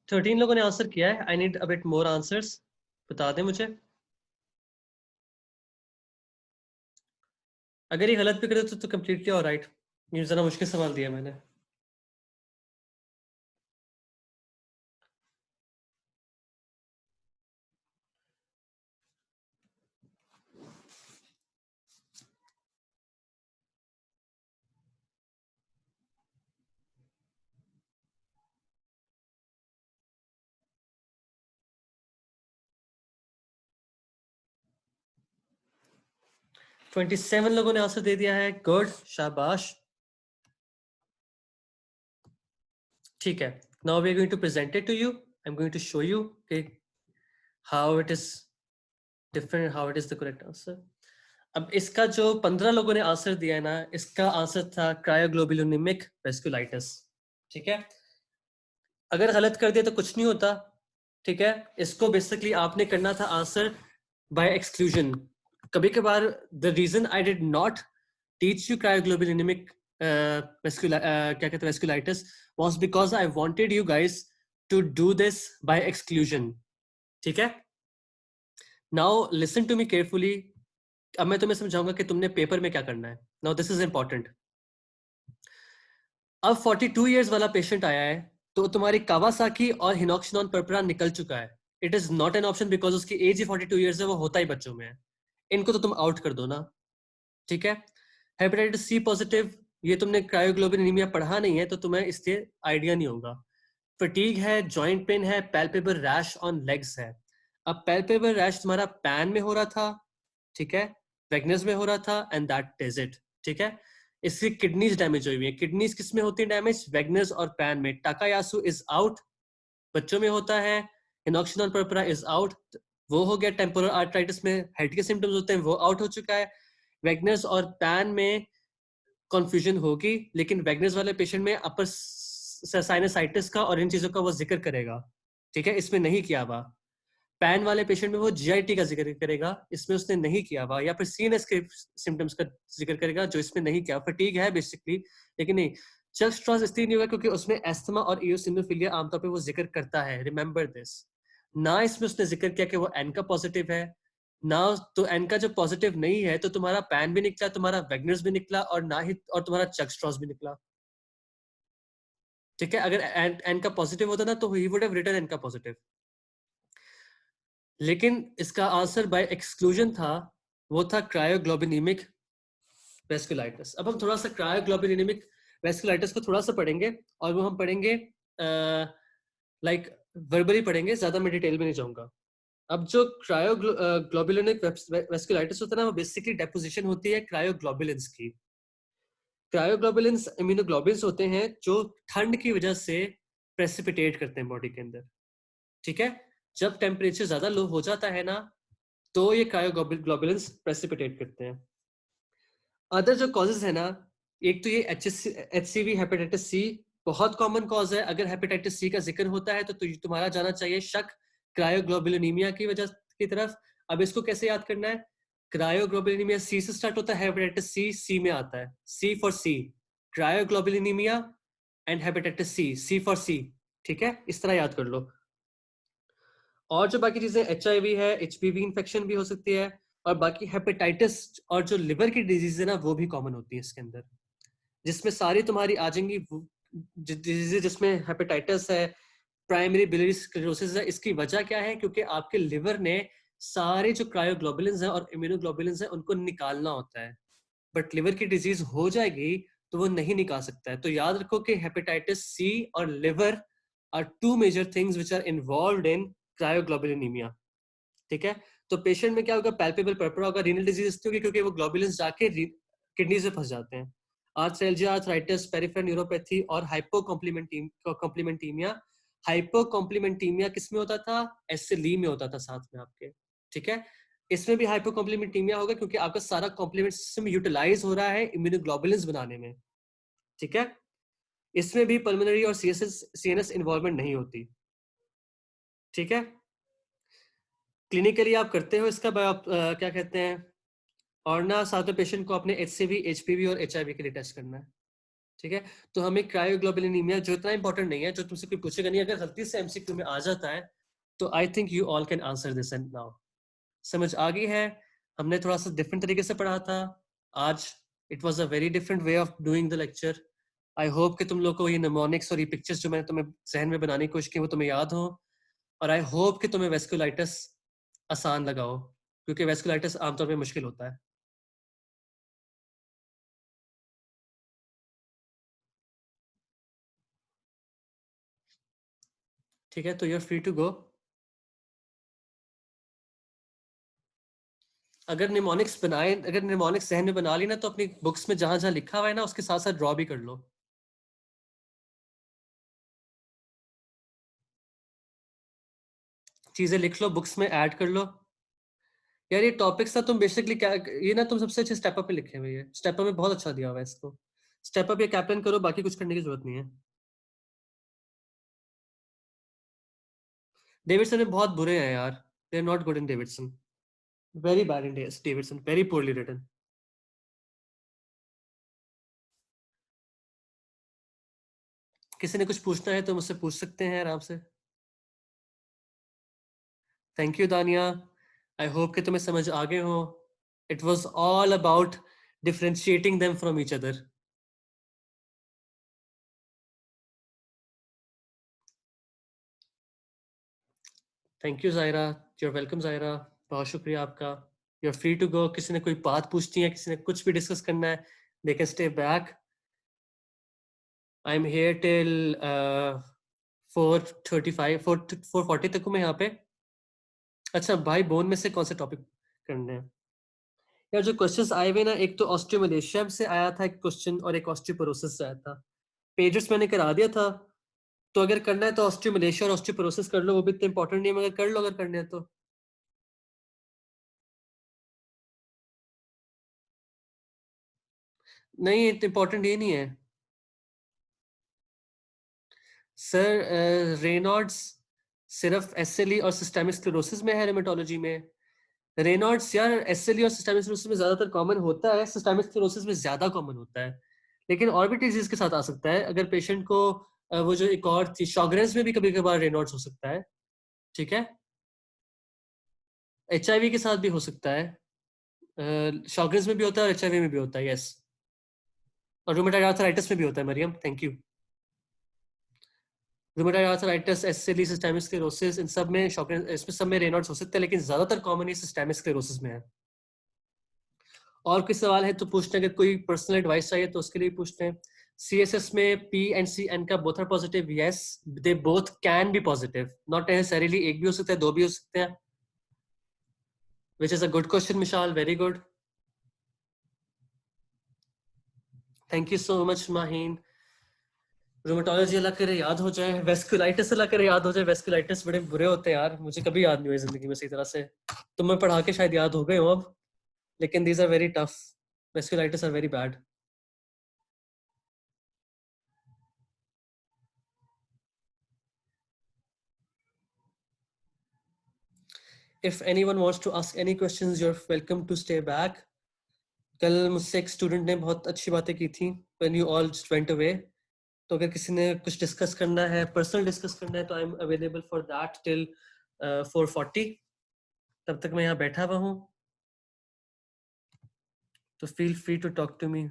13 लोगों ने आंसर किया है, I need a bit more answers, बता दें मुझे। अगर ये गलत भी करे तो कंप्लीटली ऑलराइट, ये जरा मुश्किल सवाल दिया मैंने। 27 लोगों ने आंसर दे दिया है, गुड, शाबाश। ठीक है, now we are going to present it to you, I am going to show you कि how it is different, how it is the correct answer. अब इसका जो 15 लोगों ने आंसर दिया है ना, इसका आंसर था क्रायोग्लोबुलिनेमिक वेस्कुलाइटिस। ठीक है, अगर गलत कर दिया तो कुछ नहीं होता। ठीक है, इसको बेसिकली आपने करना था आंसर बाय एक्सक्लूजन। कभी कभार the reason I did not teach you cryoglobulinemic क्या कहते हैं vasculitis was because I wanted you guys to do this by exclusion. ठीक है, now listen to me carefully. अब मैं तुम्हें समझाऊंगा कि तुमने पेपर में क्या करना है। Now this is important. अब 42 इयर्स वाला पेशेंट आया है, तो तुम्हारी कावासाकी और हिनोक्सिनॉन परपरा निकल चुका है। It is not an option because उसकी एज ही 42 इयर्स है, वो होता ही बच्चों में है। इनको तो तुम आउट कर दो ना। ठीक है, हेपेटाइटिस सी पॉजिटिव, ये तुमने क्रायोग्लोबिन पढ़ा नहीं है तो तुम्हें इससे आइडिया नहीं होगा। फटीग है, जॉइंट पेन है, पैल्पेबल रैश ऑन लेग्स है। अब पैल्पेबल रैश तुम्हारा पैन में हो रहा था, ठीक है, वेगनस में हो रहा था, एंड दैट इज इट। ठीक है, इसकी किडनीज डैमेज हुई है। किडनीज किस में होती है डैमेज? वेगनस और पैन में। टाकायासु इज आउट, बच्चों में होता है। हिनोक्सिनॉन परपरा इज आउट, वो हो गया। टेम्पोरल आर्थराइटिस में हेड के सिम्टम्स होते हैं, वो आउट हो चुका है। वेगनस और पैन में कंफ्यूजन होगी, लेकिन वेगनस वाले पेशेंट में अपर साइनसाइटिस का और इन चीजों का वो जिक्र करेगा। ठीक है, इसमें नहीं किया हुआ। पैन वाले पेशेंट में वो जीआईटी का जिक्र करेगा, इसमें उसने नहीं किया हुआ। या फिर सीएनएस के सिम्टम्स का जिक्र करेगा, जो इसमें नहीं किया। फटीग है बेसिकली, लेकिन नहीं। चेस्ट स्ट्रॉस इसलिए नहीं होगा क्योंकि उसमें एस्थमा और इयोसिनोफिलिया आमतौर पे वो जिक्र करता है, रिमेंबर दिस। ना इसमें उसने जिक्र किया कि वो एन का पॉजिटिव है ना। तो एन का जब पॉजिटिव नहीं है तो तुम्हारा पैन भी निकला, तुम्हारा वेगनर्स भी निकला, और ना ही और तुम्हारा चेस्ट स्ट्रॉस भी निकला। ठीक है, अगर एन का पॉजिटिव होता ना तो he would have written N का पॉजिटिव। लेकिन इसका आंसर बाय एक्सक्लूजन था, वो था क्रायोग्लोबिनेमिक वेस्कुलाइटिस। अब हम थोड़ा सा क्रायोग्लोबिनेमिक वेस्कुलाइटिस को थोड़ा सा पढ़ेंगे, और वो हम पढ़ेंगे लाइक वर्बली पढ़ेंगे, ज्यादा मैं डिटेल में नहीं जाऊंगा। अब जो क्रायोग्लोबुलिनिक वेस्कुलाइटिस होता है ना, वो बेसिकली डेपोजिशन होती है क्रायोग्लोबुलिन्स की। क्रायोग्लोबुलिन्स इम्यूनोग्लोबुलिन्स होते हैं जो ठंड की वजह से प्रेसिपिटेट करते हैं बॉडी के अंदर। ठीक है, जब टेम्परेचर ज्यादा लो हो जाता है ना, तो ये क्रायोग्लोबुलिन्स प्रेसिपिटेट करते हैं। अदर जो कॉजेज है ना, एक तो ये HCV हेपेटाइटिस सी बहुत कॉमन कॉज है। अगर हेपेटाइटिस सी का जिक्र होता है तो तुम्हारा जाना चाहिए शक क्रायोग्लोबुलिनीमिया की वजह की तरफ। अब इसको कैसे याद करना है? क्रायोग्लोबुलिनीमिया सी से स्टार्ट होता है, हेपेटाइटिस सी सी में आता है, C for C, cryoglobulinemia and hepatitis C, C for C. ठीक है, इस तरह याद कर लो। और जो बाकी चीजें, HIV है, HPV इन्फेक्शन भी हो सकती है, और बाकी हेपेटाइटिस और जो लिवर की डिजीज है ना, वो भी कॉमन होती है इसके अंदर, जिसमें सारी तुम्हारी आ जाएंगी डिजीज, जिसमें हेपेटाइटिस है, प्राइमरी बिलियरी स्क्लेरोसिस है। इसकी वजह क्या है? क्योंकि आपके लिवर ने सारे जो क्रायोग्लोबुलिन्स हैं और इम्यूनोग्लोबुलिन्स हैं उनको निकालना होता है, बट लिवर की डिजीज हो जाएगी तो वो नहीं निकाल सकता है। तो याद रखो कि हेपेटाइटिस सी और liver are two major things which are involved in cryoglobulinemia. ठीक है, तो पेशेंट में क्या होगा? पैल्पेबल पर्परा होगा, रीनल डिजीज इसलिए होगी क्योंकि वो ग्लोबुलिन्स जाके किडनी से फंस जाते हैं। आर्थ्रेल्जिया, आर्थराइटिस, पेरिफेरल न्यूरोपैथी और हाइपोकॉम्प्लीमेंटीमिया। हाइपोकॉम्प्लीमेंटीमिया किस में होता था? एसएलई में होता था साथ में आपके। ठीक है, इसमें भी हाइपोकॉम्प्लीमेंटीमिया होगा क्योंकि आपका सारा कॉम्प्लीमेंट सिस्टम यूटिलाइज हो रहा है इम्यूनोग्लोबुलिन्स बनाने में। ठीक है, इसमें भी पल्मोनरी और सीएनएस इन्वॉल्वमेंट नहीं होती। ठीक है, क्लिनिकली आप करते हो इसका क्या कहते हैं, और ना साथ में पेशेंट को अपने HCV, HPV और HIV के लिए टेस्ट करना है। ठीक है, तो हमें क्रायोग्लोबुलिनीमिया जो इतना इंपॉर्टेंट नहीं है, जो तुमसे कोई पूछेगा नहीं, अगर गलती से MCQ में आ जाता है तो I think you all can answer this and now. समझ आ गई है? हमने थोड़ा सा डिफरेंट तरीके से पढ़ा था आज। It was a very different way of doing the lecture. I hope कि तुम लोग को ये निमोनिक्स और ये पिक्चर्स जो मैंने तुम्हें जहन में बनाने की कोशिश की वो तुम्हें याद हो, और आई होप कि तुम्हें वेस्कुलाइटिस आसान लगाओ, क्योंकि वेस्कुलाइटिस आमतौर पर मुश्किल होता है। ठीक है, तो you are free to go. अगर निमोनिक्स बनाए, अगर निमोनिक्स जहन में बना ली ना, तो अपनी बुक्स में जहां जहां लिखा हुआ है ना उसके साथ साथ ड्रॉ भी कर लो। चीजें लिख लो, बुक्स में ऐड कर लो। यार ये टॉपिक्स ना तुम बेसिकली क्या, ये ना तुम सबसे अच्छे स्टेप अप पे लिखे हुए हैं, स्टेप अप में बहुत अच्छा दिया हुआ है इसको। स्टेप अप या कैप्टन करो, बाकी कुछ करने की जरूरत नहीं है। डेविडसन में बहुत बुरे हैं यार, they are not good in Davidson, very bad in Davidson, very poorly written. किसी ने कुछ पूछना है तो मुझसे पूछ सकते हैं आराम से। थैंक यू दानिया, आई होप कि तुम्हें समझ आ गए हो। It was all about differentiating them from each other. Thank you Zaira, you're welcome Zaira, बहुत शुक्रिया आपका। You are free to go. किसी ने कोई बात पूछनी है, किसी ने कुछ भी डिस्कस करना है, they can stay back. I am here till 4:35, 4:40 तक हूँ मैं यहाँ पे। अच्छा भाई, बोन में से कौन से टॉपिक करने हैं? यार जो क्वेश्चंस आए हुए ना, एक तो ऑस्टियोमलेशिया से आया था एक क्वेश्चन, और एक ऑस्टियोपोरोसिस से आया था। पेजेस मैंने करा दिया था, तो अगर करना है तो ऑस्टियोमलेशिया और ऑस्टियोपोरोसिस कर लो, वो भी इतने इंपॉर्टेंट नहीं है, मगर कर लो अगर करने हैं तो। नहीं, इतना इंपॉर्टेंट ये नहीं है सर। रेनॉल्ड्स सिर्फ एसएलई और सिस्टेमिक स्क्लेरोसिस में है हेमाटोलॉजी में। रेनॉल्ड्स यार एसएलई और सिस्टेमिक स्क्लेरोसिस में ज्यादातर कॉमन होता है, सिस्टेमिक स्क्लेरोसिस में ज्यादा कॉमन होता है, लेकिन और भी डिजीज के साथ आ सकता है। अगर पेशेंट को वो जो एक और थी शॉगरेन्स में भी कभी कभार रेनॉल्ड्स हो सकता है। ठीक है, एचआईवी के साथ भी हो सकता है, शॉगरेन्स में भी होता है और एचआईवी में भी होता है, यस। और रूमेटॉइड आर्थराइटिस में भी होता है Mariam, thank you. Rheumatoid arthritis, SLE, systemic sclerosis, इन सब में शॉगरेन्स, इसमें सब में रेनॉल्ड्स हो सकते हैं, लेकिन ज्यादातर कॉमन ये सिस्टेमिक स्क्लेरोसिस में है। और कोई सवाल है तो पूछते हैं, अगर कोई पर्सनल एडवाइस चाहिए तो उसके लिए पूछते हैं। सीएसएस में पी एंड सी एन का both are positive, yes, they both can be positive, not necessarily एक भी हो सकता है, दो भी हो सकते हैं। Which is a good question Mishal, very good, thank you so much Maheen. Rheumatology अल्लाह करे याद हो जाए, वेस्कुलाइटिस अल्लाह करे याद हो जाए। वेस्कुलाइटिस बड़े बुरे होते हैं यार, मुझे कभी याद नहीं हुए जिंदगी में सही तरह से। तुम्हें पढ़ा के शायद याद हो गए हो अब, लेकिन these are very tough, vasculitis are very bad. If anyone wants to ask any questions, you're welcome to stay back. कल मुझसे एक स्टूडेंट ने बहुत अच्छी बातें की थी when you all just went away. तो अगर किसी ने कुछ डिस्कस करना है, पर्सनल डिस्कस करना है, तो I am available for that till 4:40। तब तक मैं यहाँ बैठा हुआ हूँ, तो feel free to talk to me.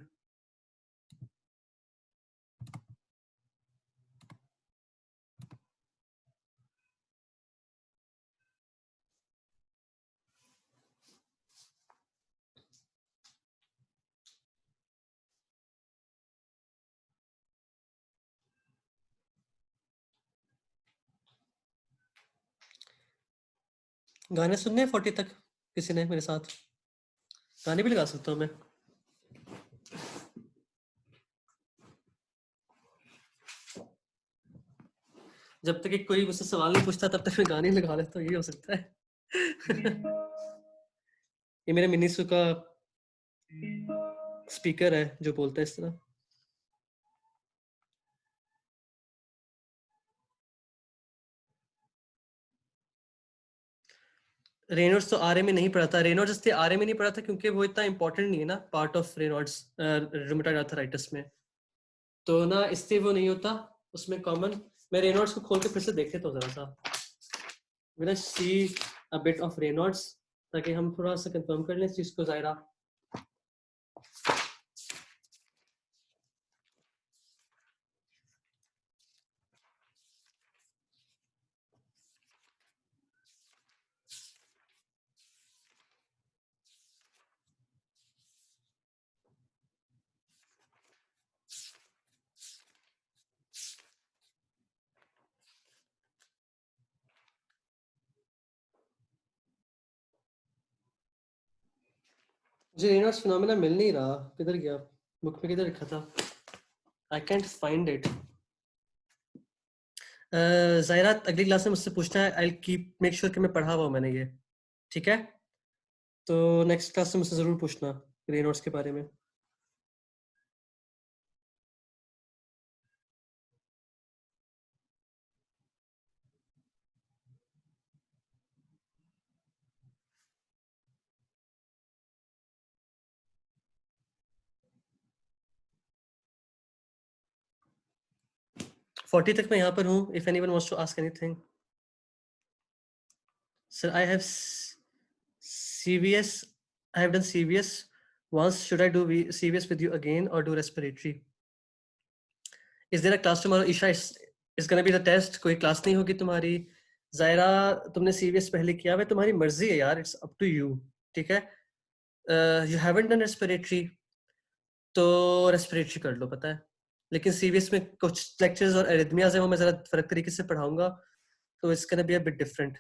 गाने सुनने हैं 40 तक किसी ने मेरे साथ? गाने भी लगा सकता हूँ मैं। जब तक कि कोई मुझसे सवाल नहीं पूछता तब तक मैं गाने लगा लेता हूँ, ये हो सकता है। ये मेरे मिनीसू का स्पीकर है जो बोलता है इस तरह। रेनॉल्ड्स तो आरए में नहीं पढ़ा था, रेनॉल्ड्स इसलिए आरए में नहीं पढ़ा था क्योंकि वो इतना इंपॉर्टेंट नहीं है ना, part of Reynolds rheumatoid arthritis में, तो ना इसलिए वो नहीं होता उसमें कॉमन। मैं रेनॉल्ड्स को खोल के फिर से देख लेता हूँ जरा सा, will see a bit of Reynolds, ताकि हम थोड़ा सा कंफर्म कर लें इस चीज को जायरा। मुझे रेनॉल्ड्स फिनोमेना मिल नहीं रहा, किधर गया? बुक में किधर लिखा था? I can't find it. Zaira अगली क्लास में मुझसे पूछना है, आई कीप मेक श्योर कि मैं पढ़ा हुआ हूं मैंने ये, ठीक है? तो नेक्स्ट क्लास में मुझसे जरूर पूछना रेनॉल्ड्स के बारे में। फोर्टी तक मैं यहाँ पर हूँ, if anyone wants to ask anything. Sir I have CVS, I have done CVS once. Should I do CVS with you again or do respiratory? Is there a class tomorrow? Isha is gonna be the test. कोई क्लास नहीं होगी तुम्हारी। जायरा तुमने CVS पहले किया हुआ है, तुम्हारी मर्जी है यार, इट्स अप टू यू, ठीक है? यू हैवंट डन रेस्पिरेटरी, तो रेस्पिरेटरी कर लो, पता है। लेकिन CVS में कुछ लेक्चर्स और एरिथमियाज है, वो मैं जरा फर्क तरीके से पढ़ाऊंगा, तो it's gonna be a bit different.